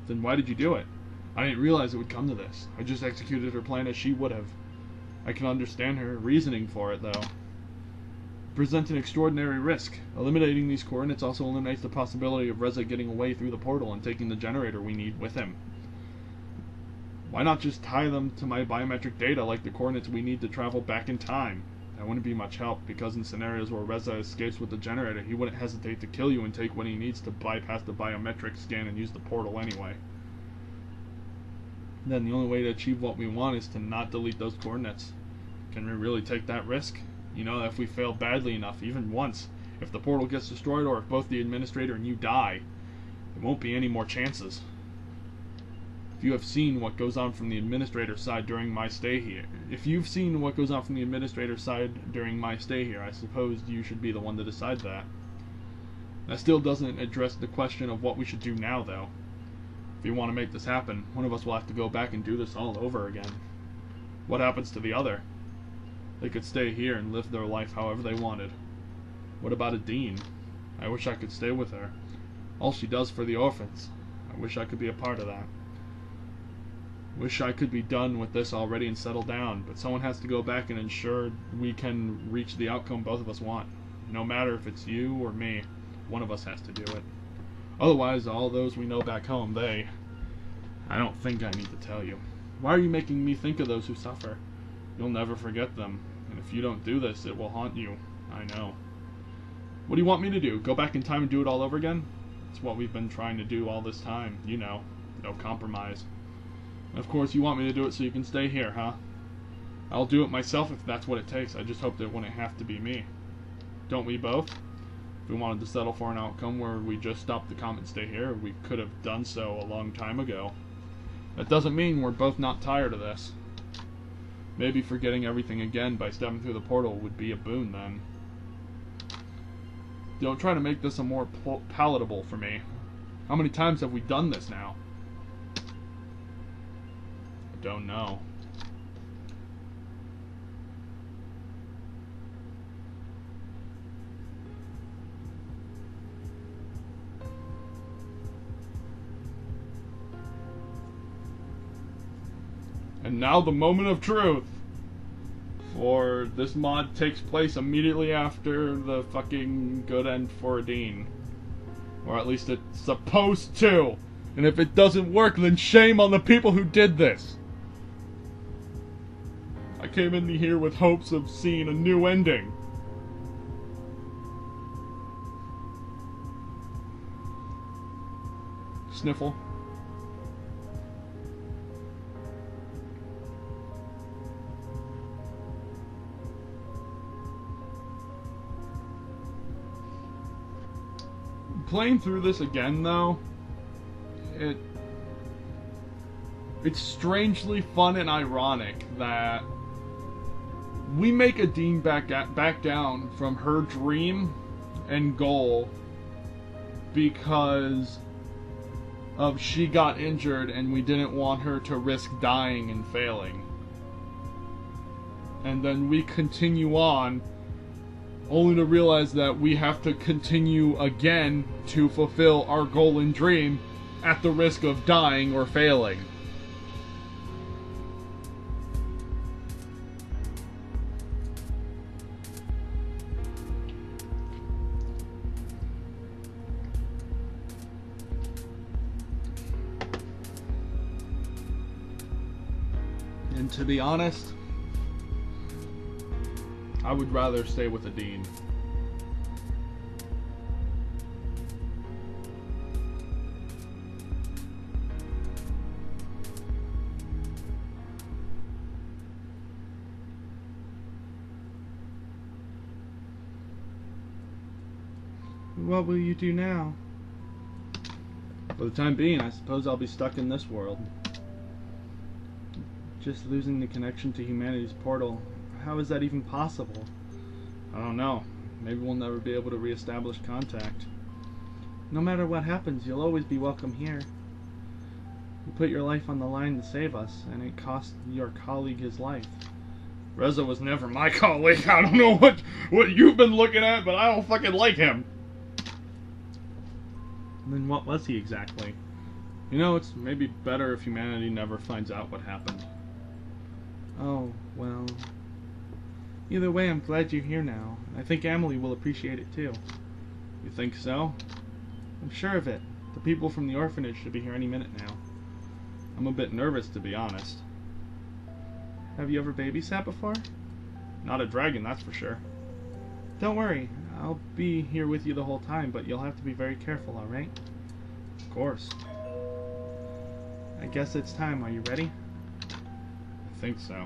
Then why did you do it? I didn't realize it would come to this. I just executed her plan as she would have. I can understand her reasoning for it, though. Present an extraordinary risk. Eliminating these coordinates also eliminates the possibility of Reza getting away through the portal and taking the generator we need with him. Why not just tie them to my biometric data like the coordinates we need to travel back in time? That wouldn't be much help, because in scenarios where Reza escapes with the generator, he wouldn't hesitate to kill you and take what he needs to bypass the biometric scan and use the portal anyway. Then the only way to achieve what we want is to not delete those coordinates. Can we really take that risk? You know, if we fail badly enough, even once, if the portal gets destroyed or if both the administrator and you die, there won't be any more chances. If you have seen what goes on from the administrator's side during my stay here, I suppose you should be the one to decide that. That still doesn't address the question of what we should do now, though. If we want to make this happen, one of us will have to go back and do this all over again. What happens to the other? They could stay here and live their life however they wanted. What about Adine? I wish I could stay with her. All she does for the orphans. I wish I could be a part of that. Wish I could be done with this already and settle down, but someone has to go back and ensure we can reach the outcome both of us want. No matter if it's you or me, one of us has to do it. Otherwise, all those we know back home, I don't think I need to tell you. Why are you making me think of those who suffer? You'll never forget them, and if you don't do this, it will haunt you. I know. What do you want me to do? Go back in time and do it all over again? It's what we've been trying to do all this time. You know, no compromise. Of course, you want me to do it so you can stay here, huh? I'll do it myself if that's what it takes. I just hoped it wouldn't have to be me. Don't we both? If we wanted to settle for an outcome where we just stop the comet and stay here, we could have done so a long time ago. That doesn't mean we're both not tired of this. Maybe forgetting everything again by stepping through the portal would be a boon then. Don't try to make this a more palatable for me. How many times have we done this now? Don't know. And now the moment of truth. For this mod takes place immediately after the fucking good end for Adine. Or at least it's supposed to. And if it doesn't work, then shame on the people who did this. I came in here with hopes of seeing a new ending. Sniffle. Playing through this again, though, it's strangely fun and ironic that we make Adine back down from her dream and goal because of she got injured and we didn't want her to risk dying and failing. And then we continue on only to realize that we have to continue again to fulfill our goal and dream at the risk of dying or failing. And to be honest, I would rather stay with Adine. What will you do now? For the time being, I suppose I'll be stuck in this world. Just losing the connection to humanity's portal. How is that even possible? I don't know. Maybe we'll never be able to reestablish contact. No matter what happens, you'll always be welcome here. You put your life on the line to save us, and it cost your colleague his life. Reza was never my colleague. I don't know what you've been looking at, but I don't fucking like him. Then what was he exactly? You know, it's maybe better if humanity never finds out what happened. Oh, well... Either way, I'm glad you're here now. I think Emily will appreciate it too. You think so? I'm sure of it. The people from the orphanage should be here any minute now. I'm a bit nervous, to be honest. Have you ever babysat before? Not a dragon, that's for sure. Don't worry. I'll be here with you the whole time, but you'll have to be very careful, alright? Of course. I guess it's time. Are you ready? I think so.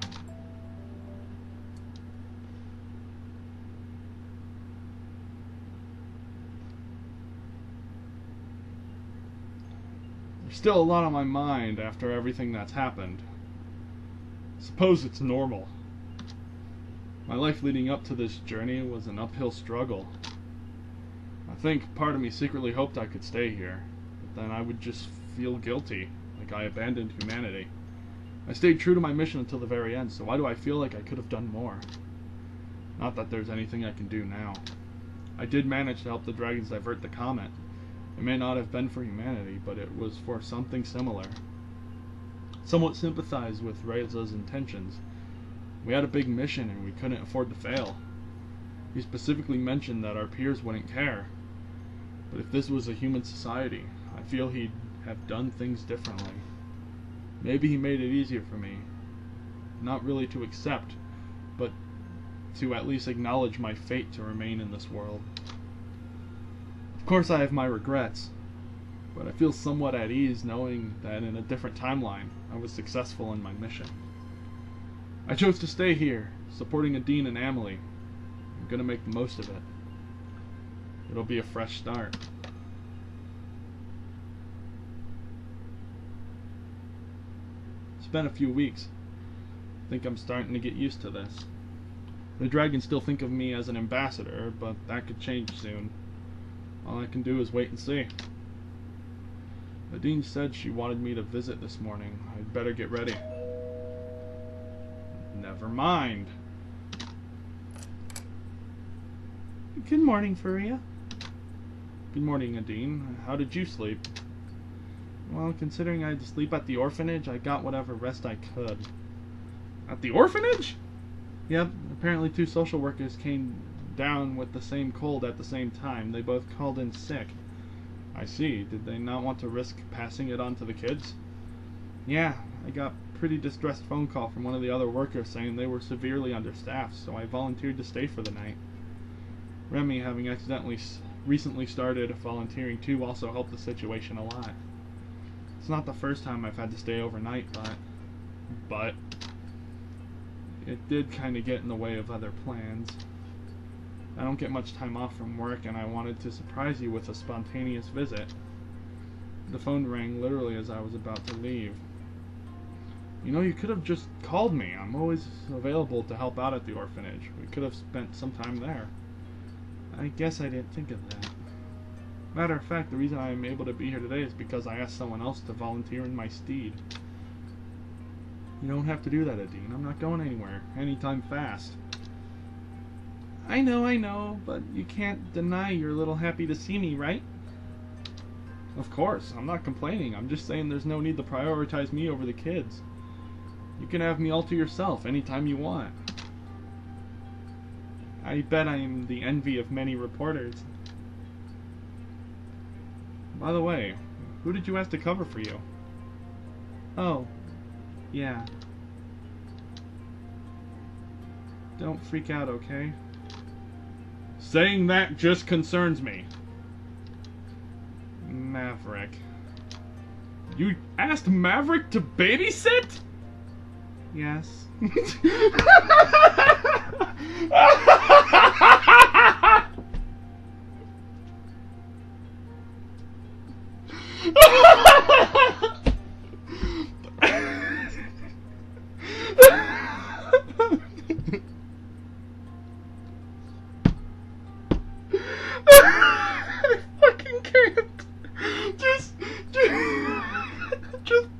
There's still a lot on my mind after everything that's happened. Suppose it's normal. My life leading up to this journey was an uphill struggle. I think part of me secretly hoped I could stay here, but then I would just feel guilty, like I abandoned humanity. I stayed true to my mission until the very end, so why do I feel like I could have done more? Not that there's anything I can do now. I did manage to help the dragons divert the comet. It may not have been for humanity, but it was for something similar. Somewhat sympathized with Reza's intentions. We had a big mission and we couldn't afford to fail. He specifically mentioned that our peers wouldn't care. But if this was a human society, I feel he'd have done things differently. Maybe he made it easier for me. Not really to accept, but to at least acknowledge my fate to remain in this world. Of course I have my regrets, but I feel somewhat at ease knowing that in a different timeline, I was successful in my mission. I chose to stay here, supporting Adine and Emily. I'm gonna make the most of it. It'll be a fresh start. It's been a few weeks. I think I'm starting to get used to this. The dragons still think of me as an ambassador, but that could change soon. All I can do is wait and see. Adine said she wanted me to visit this morning. I'd better get ready. Never mind. Good morning, Faria. Good morning, Adine. How did you sleep? Well, considering I had to sleep at the orphanage, I got whatever rest I could. At the orphanage? Yep, apparently 2 social workers came down with the same cold at the same time. They both called in sick. I see. Did they not want to risk passing it on to the kids? Yeah, I got a pretty distressed phone call from one of the other workers saying they were severely understaffed, so I volunteered to stay for the night. Remy, having accidentally recently started volunteering too, also helped the situation a lot. It's not the first time I've had to stay overnight, but it did kind of get in the way of other plans. I don't get much time off from work, and I wanted to surprise you with a spontaneous visit. The phone rang literally as I was about to leave. You know, you could have just called me. I'm always available to help out at the orphanage. We could have spent some time there. I guess I didn't think of that. Matter of fact, the reason I am able to be here today is because I asked someone else to volunteer in my stead. You don't have to do that, Adine. I'm not going anywhere anytime fast. I know, but you can't deny you're a little happy to see me, right? Of course, I'm not complaining. I'm just saying there's no need to prioritize me over the kids. You can have me all to yourself anytime you want. I bet I'm the envy of many reporters. By the way, who did you ask to cover for you? Oh, yeah. Don't freak out, okay? Saying that just concerns me. Maverick. You asked Maverick to babysit? Yes.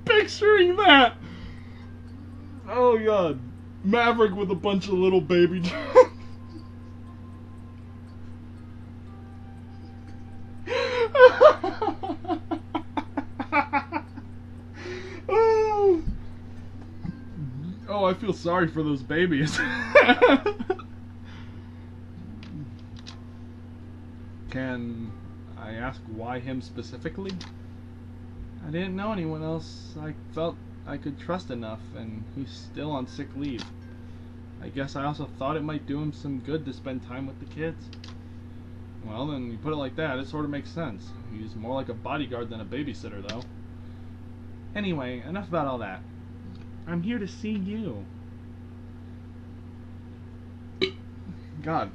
picturing that. Oh god. Maverick with a bunch of little baby Oh, I feel sorry for those babies. Can I ask why him specifically? I didn't know anyone else I felt I could trust enough, and he's still on sick leave. I guess I also thought it might do him some good to spend time with the kids. Well, then you put it like that, it sort of makes sense. He's more like a bodyguard than a babysitter, though. Anyway, enough about all that. I'm here to see you. God.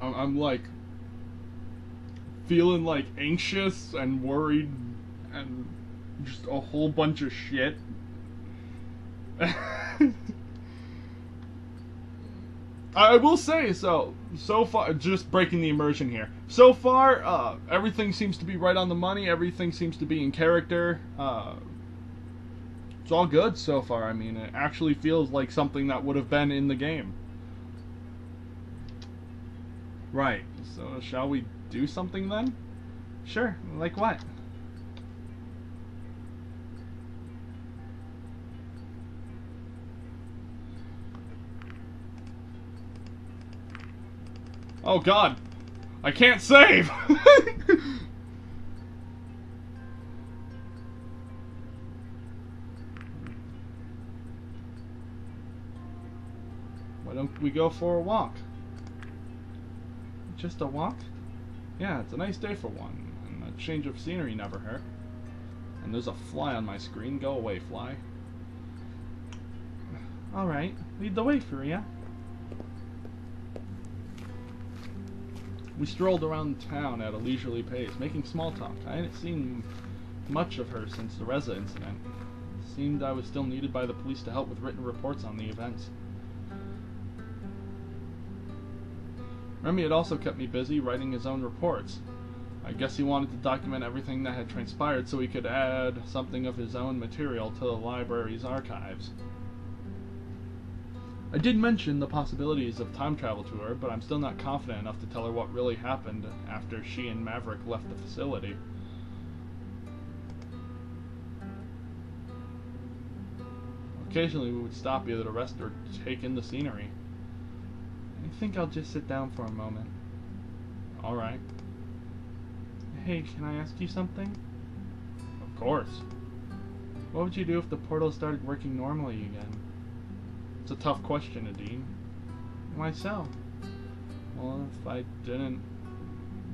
I'm like feeling like anxious and worried and just a whole bunch of shit. I will say, so far, just breaking the immersion here. So far, everything seems to be right on the money. Everything seems to be in character. It's all good so far. I mean, it actually feels like something that would have been in the game. Right. So, shall we do something then? Sure. Like what? Oh god, I can't save! Why don't we go for a walk? Just a walk? Yeah, it's a nice day for one, and a change of scenery never hurt. And there's a fly on my screen. Go away, fly. Alright, lead the way, Furia. We strolled around town at a leisurely pace, making small talk. I hadn't seen much of her since the Reza incident. It seemed I was still needed by the police to help with written reports on the events. Remy had also kept me busy writing his own reports. I guess he wanted to document everything that had transpired so he could add something of his own material to the library's archives. I did mention the possibilities of time travel to her, but I'm still not confident enough to tell her what really happened after she and Maverick left the facility. Occasionally we would stop either to rest or take in the scenery. I think I'll just sit down for a moment. Alright. Hey, can I ask you something? Of course. What would you do if the portal started working normally again? It's a tough question, Adine. Why so? Well, if I didn't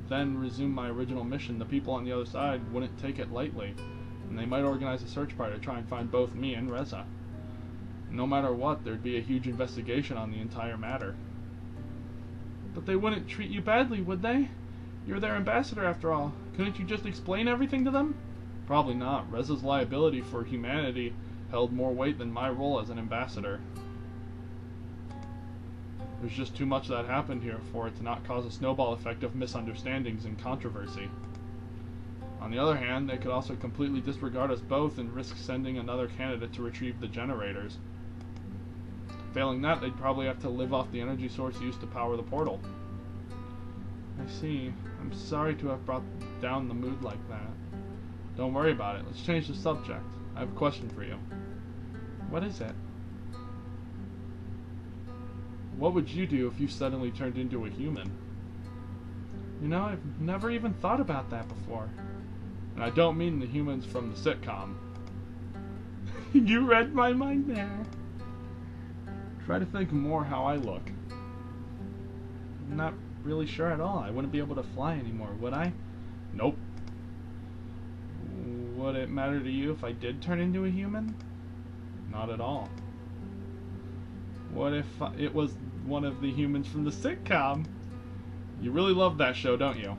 then resume my original mission, the people on the other side wouldn't take it lightly, and they might organize a search party to try and find both me and Reza. No matter what, there'd be a huge investigation on the entire matter. But they wouldn't treat you badly, would they? You're their ambassador after all. Couldn't you just explain everything to them? Probably not. Reza's liability for humanity held more weight than my role as an ambassador. There's just too much that happened here for it to not cause a snowball effect of misunderstandings and controversy. On the other hand, they could also completely disregard us both and risk sending another candidate to retrieve the generators. Failing that, they'd probably have to live off the energy source used to power the portal. I see. I'm sorry to have brought down the mood like that. Don't worry about it. Let's change the subject. I have a question for you. What is it? What would you do if you suddenly turned into a human? You know, I've never even thought about that before. And I don't mean the humans from the sitcom. You read my mind there. Try to think more how I look. I'm not really sure at all. I wouldn't be able to fly anymore, would I? Nope. Would it matter to you if I did turn into a human? Not at all. What if it was one of the humans from the sitcom? You really love that show, don't you?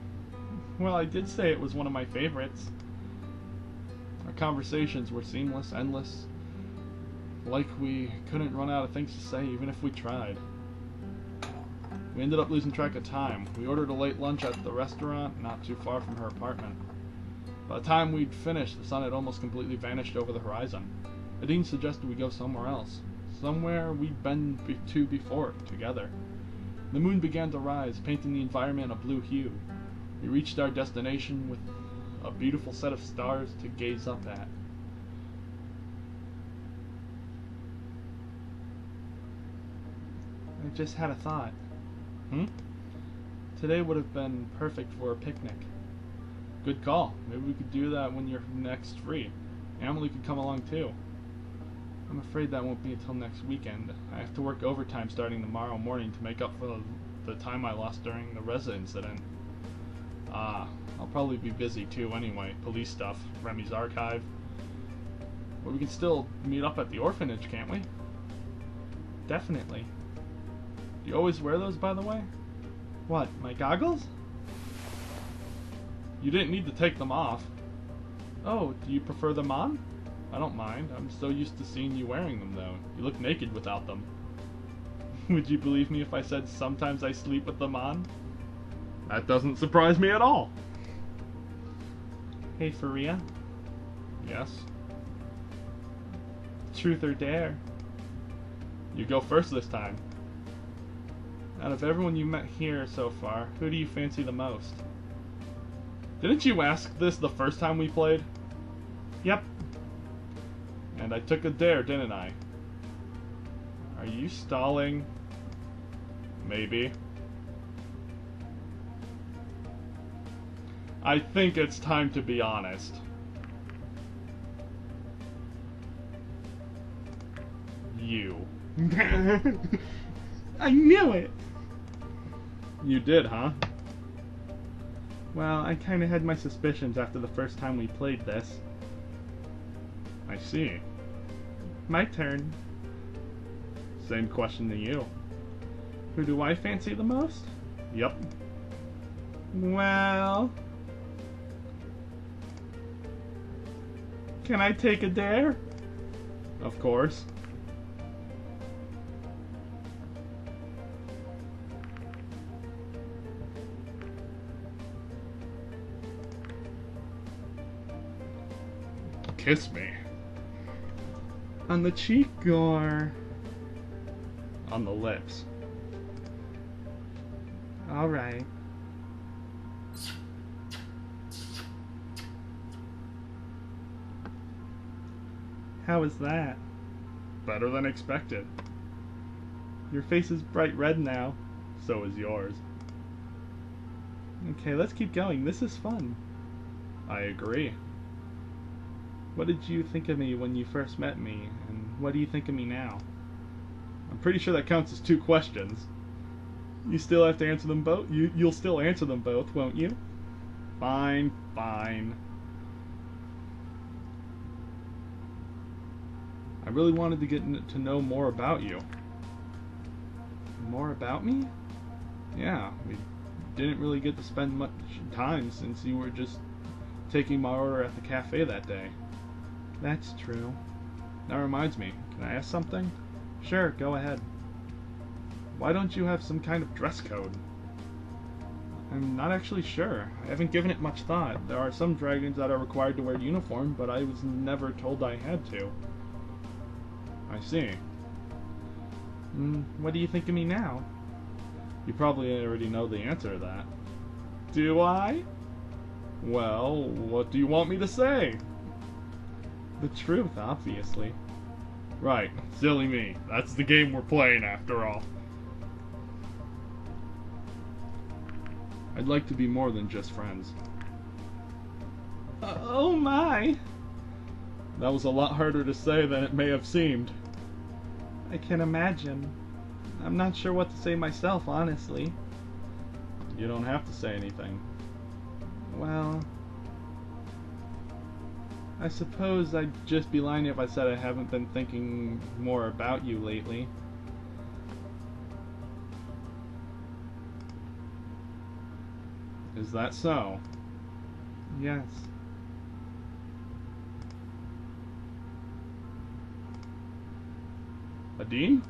Well, I did say it was one of my favorites. Our conversations were seamless, endless. Like we couldn't run out of things to say even if we tried. We ended up losing track of time. We ordered a late lunch at the restaurant not too far from her apartment. By the time we'd finished, the sun had almost completely vanished over the horizon. Adine suggested we go somewhere else. Somewhere we'd been to before, together. The moon began to rise, painting the environment a blue hue. We reached our destination with a beautiful set of stars to gaze up at. I just had a thought. Today would have been perfect for a picnic. Good call. Maybe we could do that when you're next free. Emily could come along too. I'm afraid that won't be until next weekend. I have to work overtime starting tomorrow morning to make up for the time I lost during the Reza incident. I'll probably be busy too anyway. Police stuff, Remy's archive. But we can still meet up at the orphanage, can't we? Definitely. Do you always wear those, by the way? What, my goggles? You didn't need to take them off. Oh, do you prefer them on? I don't mind. I'm so used to seeing you wearing them, though. You look naked without them. Would you believe me if I said sometimes I sleep with them on? That doesn't surprise me at all. Hey, Faria. Yes? Truth or dare? You go first this time. Out of everyone you met here so far, who do you fancy the most? Didn't you ask this the first time we played? Yep. And I took a dare, didn't I? Are you stalling? Maybe. I think it's time to be honest. You. I knew it! You did, huh? Well, I kinda had my suspicions after the first time we played this. I see. My turn. Same question to you. Who do I fancy the most? Yep. Well... Can I take a dare? Of course. Kiss me. On the cheek or... On the lips. Alright. How is that? Better than expected. Your face is bright red now. So is yours. Okay, let's keep going. This is fun. I agree. What did you think of me when you first met me, and what do you think of me now? I'm pretty sure that counts as 2 questions. You still have to answer them both? You'll still answer them both, won't you? Fine, fine. I really wanted to get to know more about you. More about me? Yeah, we didn't really get to spend much time since you were just taking my order at the cafe that day. That's true. That reminds me, can I ask something? Sure, go ahead. Why don't you have some kind of dress code? I'm not actually sure. I haven't given it much thought. There are some dragons that are required to wear uniform, but I was never told I had to. I see. What do you think of me now? You probably already know the answer to that. Do I? Well, what do you want me to say? The truth, obviously. Right, silly me. That's the game we're playing after all. I'd like to be more than just friends. Oh my! That was a lot harder to say than it may have seemed. I can imagine. I'm not sure what to say myself, honestly. You don't have to say anything. Well... I suppose I'd just be lying if I said I haven't been thinking more about you lately. Is that so? Yes. Adine?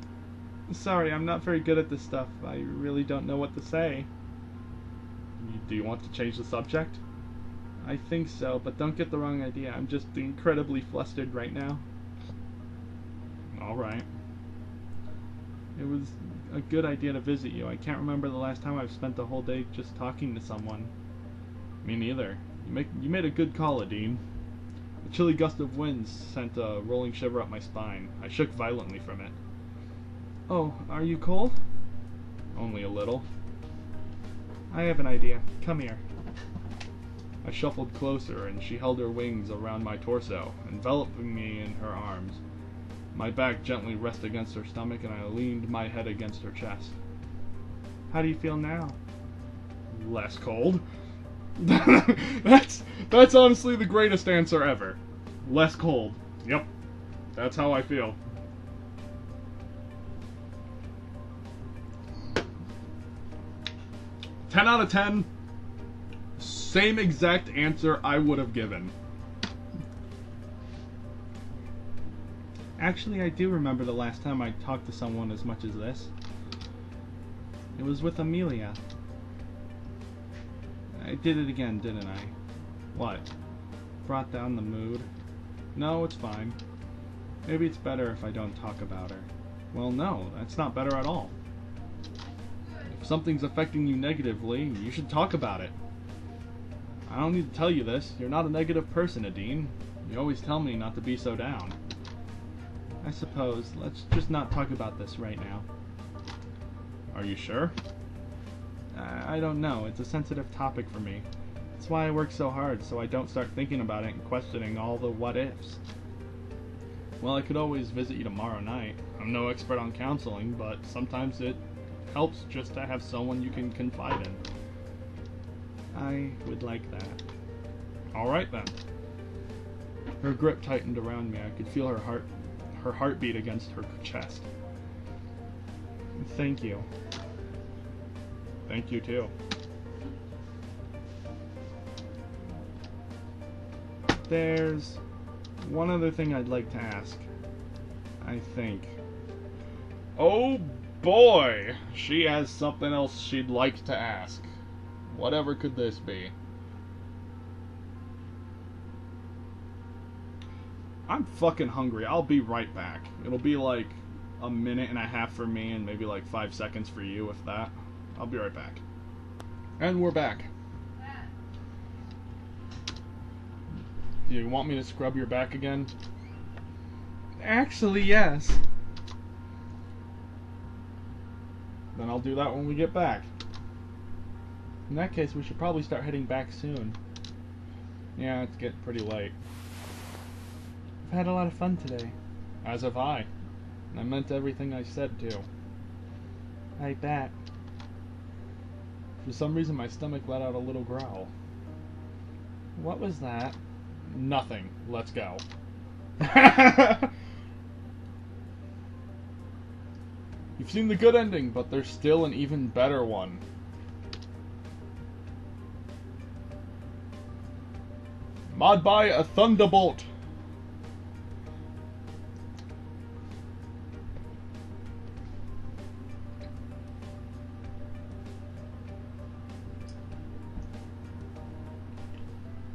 Sorry, I'm not very good at this stuff. I really don't know what to say. Do you want to change the subject? I think so, but don't get the wrong idea. I'm just incredibly flustered right now. Alright. It was a good idea to visit you. I can't remember the last time I've spent the whole day just talking to someone. Me neither. You made a good call, Adine. A chilly gust of wind sent a rolling shiver up my spine. I shook violently from it. Oh, are you cold? Only a little. I have an idea. Come here. I shuffled closer, and she held her wings around my torso, enveloping me in her arms. My back gently rested against her stomach, and I leaned my head against her chest. How do you feel now? Less cold. That's honestly the greatest answer ever. Less cold. Yep. That's how I feel. Ten out of 10. Same exact answer I would have given. Actually, I do remember the last time I talked to someone as much as this. It was with Amelia. I did it again, didn't I? What? Brought down the mood. No, it's fine. Maybe it's better if I don't talk about her. Well, no, that's not better at all. If something's affecting you negatively, you should talk about it. I don't need to tell you this. You're not a negative person, Adine. You always tell me not to be so down. I suppose. Let's just not talk about this right now. Are you sure? I don't know. It's a sensitive topic for me. That's why I work so hard, so I don't start thinking about it and questioning all the what-ifs. Well, I could always visit you tomorrow night. I'm no expert on counseling, but sometimes it helps just to have someone you can confide in. I would like that. Alright then. Her grip tightened around me. I could feel her heartbeat against her chest. Thank you. Thank you too. There's one other thing I'd like to ask. I think. Oh boy! She has something else she'd like to ask. Whatever could this be? I'm fucking hungry. I'll be right back. It'll be like a minute and a half for me and maybe like 5 seconds for you, if that. I'll be right back. And we're back. Do you want me to scrub your back again? Actually, yes. Then I'll do that when we get back. In that case, we should probably start heading back soon. Yeah, it's getting pretty late. I've had a lot of fun today. As have I. And I meant everything I said, too. I bet. For some reason, my stomach let out a little growl. What was that? Nothing. Let's go. You've seen the good ending, but there's still an even better one. Mod by a Thundabolt.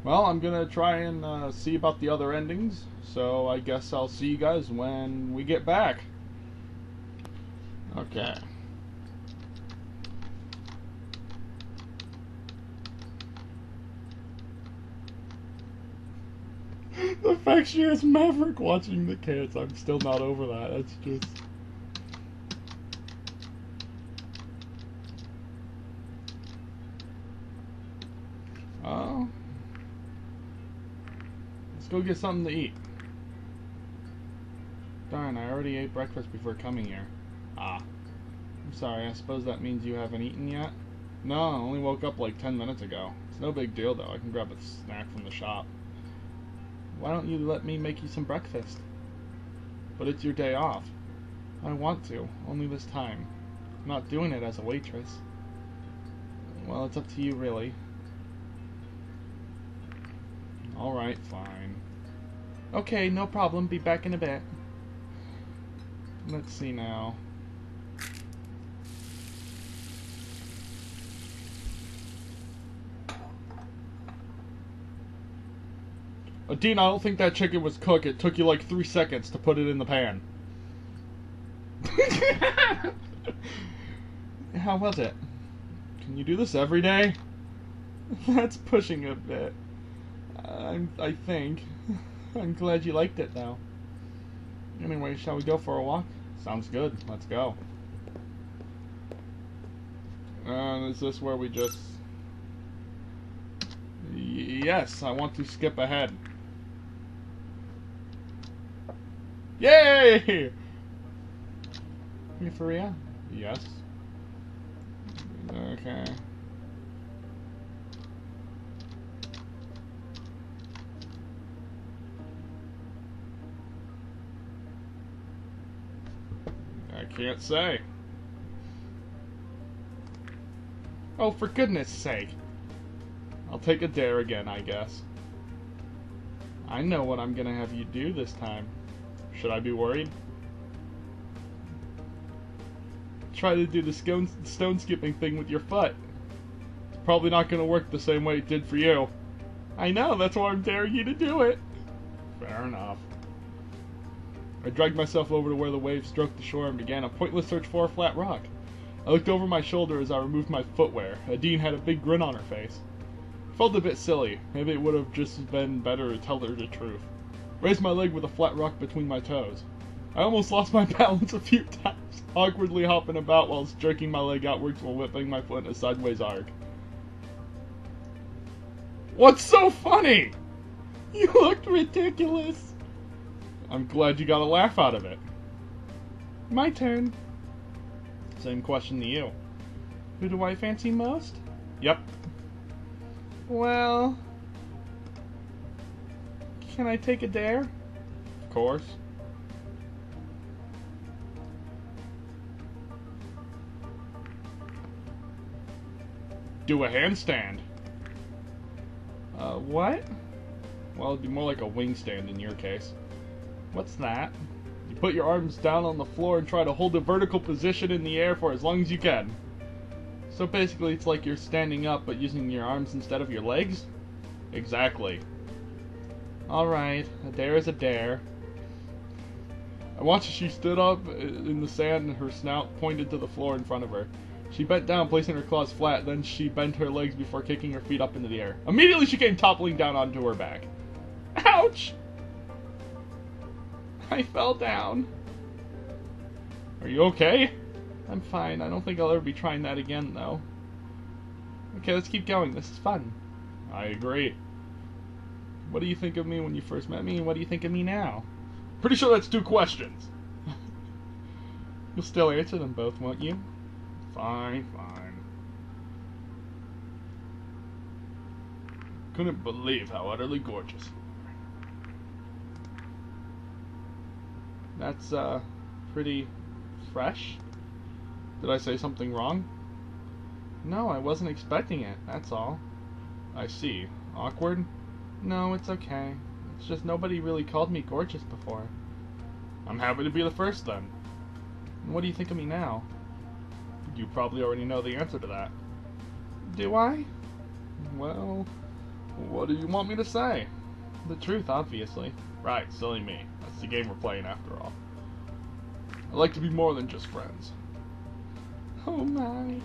Well, I'm gonna try and see about the other endings, so I guess I'll see you guys when we get back. Okay. The fact she has Maverick watching the kids, I'm still not over that. That's just... Oh. Let's go get something to eat. Darn, I already ate breakfast before coming here. Ah. I'm sorry, I suppose that means you haven't eaten yet? No, I only woke up like 10 minutes ago. It's no big deal though, I can grab a snack from the shop. Why don't you let me make you some breakfast? But it's your day off. I want to, only this time. I'm not doing it as a waitress. Well, it's up to you, really. Alright, fine. Okay, no problem. Be back in a bit. Let's see now. Adine, I don't think that chicken was cooked. It took you like 3 seconds to put it in the pan. How was it? Can you do this every day? That's pushing a bit. I think. I'm glad you liked it, though. Anyway, shall we go for a walk? Sounds good. Let's go. Is this where we just... Yes, I want to skip ahead. Yay! You for real? Yes. Okay. I can't say. Oh, for goodness sake. I'll take a dare again, I guess. I know what I'm gonna have you do this time. Should I be worried? Try to do the stone skipping thing with your foot. It's probably not gonna work the same way it did for you. I know, that's why I'm daring you to do it. Fair enough. I dragged myself over to where the waves stroked the shore and began a pointless search for a flat rock. I looked over my shoulder as I removed my footwear. Adine had a big grin on her face. I felt a bit silly. Maybe it would have just been better to tell her the truth. Raised my leg with a flat rock between my toes. I almost lost my balance a few times, awkwardly hopping about whilst jerking my leg outwards while whipping my foot in a sideways arc. What's so funny? You looked ridiculous. I'm glad you got a laugh out of it. My turn. Same question to you. Who do I fancy most? Yep. Well... Can I take a dare? Of course. Do a handstand. What? Well, it'd be more like a wing stand in your case. What's that? You put your arms down on the floor and try to hold a vertical position in the air for as long as you can. So basically it's like you're standing up but using your arms instead of your legs? Exactly. Alright, a dare is a dare. I watched as she stood up in the sand and her snout pointed to the floor in front of her. She bent down, placing her claws flat, then she bent her legs before kicking her feet up into the air. Immediately she came toppling down onto her back. Ouch! I fell down. Are you okay? I'm fine. I don't think I'll ever be trying that again, though. Okay, let's keep going. This is fun. I agree. What do you think of me when you first met me, and what do you think of me now? Pretty sure that's 2 questions. You'll still answer them both, won't you? Fine, fine. Couldn't believe how utterly gorgeous. That's, pretty fresh. Did I say something wrong? No, I wasn't expecting it, that's all. I see. Awkward? No, it's okay. It's just nobody really called me gorgeous before. I'm happy to be the first, then. And what do you think of me now? You probably already know the answer to that. Do I? Well, what do you want me to say? The truth, obviously. Right, silly me. That's the game we're playing after all. I like to be more than just friends. Oh my.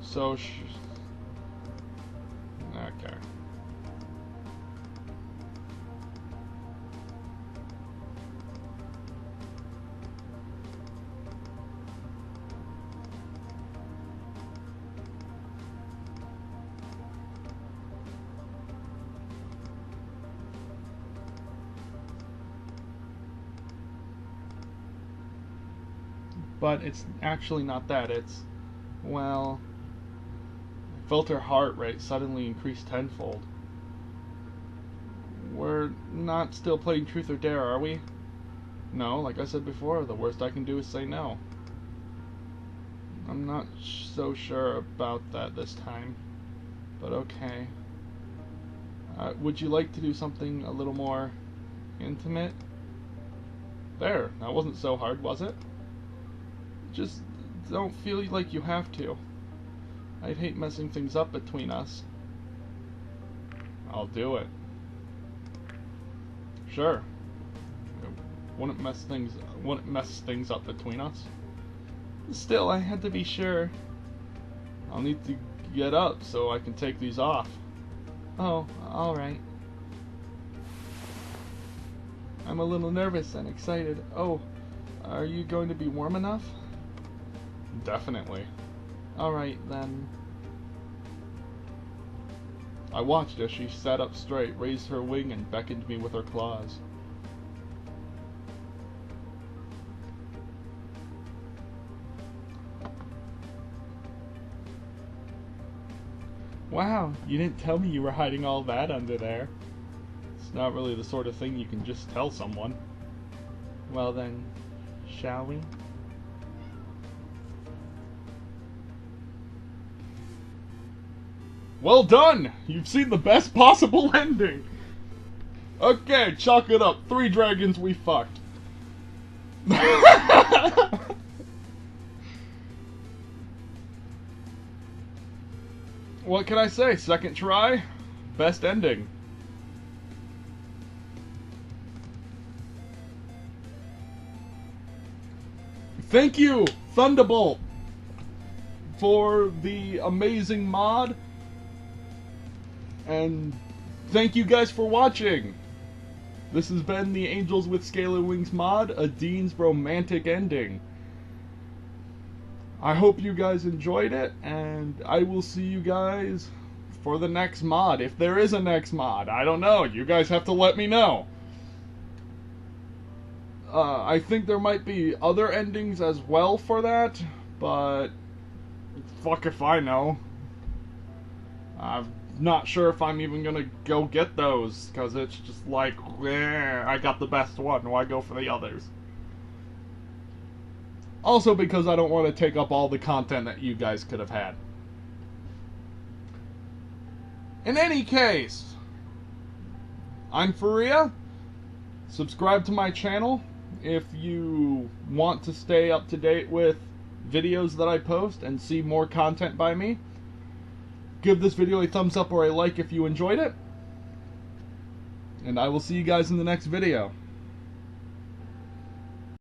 So, okay. But it's actually not that, it's, well... felt her heart rate suddenly increase tenfold. We're not still playing Truth or Dare, are we? No, like I said before, the worst I can do is say no. I'm not so sure about that this time, but okay. Would you like to do something a little more intimate? There, that wasn't so hard, was it? Just don't feel like you have to. I'd hate messing things up between us. I'll do it. Sure. It wouldn't mess things up between us. Still, I had to be sure. I'll need to get up so I can take these off. Oh, alright. I'm a little nervous and excited. Oh, are you going to be warm enough? Definitely. Alright, then. I watched as she sat up straight, raised her wing, and beckoned me with her claws. Wow, you didn't tell me you were hiding all that under there. It's not really the sort of thing you can just tell someone. Well then, shall we? Well done! You've seen the best possible ending! Okay, chalk it up. 3 dragons we fucked. What can I say? Second try, best ending. Thank you, Thundabolt, for the amazing mod. And thank you guys for watching. This has been the Angels with Scaly Wings mod, Adine's romantic ending. I hope you guys enjoyed it, and I will see you guys for the next mod. If there is a next mod, I don't know. You guys have to let me know. I think there might be other endings as well for that, but fuck if I know. I'm not sure if I'm even gonna go get those, because it's just like, I got the best one, why go for the others? Also because I don't want to take up all the content that you guys could have had. In any case, I'm Faria. Subscribe to my channel if you want to stay up to date with videos that I post and see more content by me. Give this video a thumbs up or a like if you enjoyed it. And I will see you guys in the next video.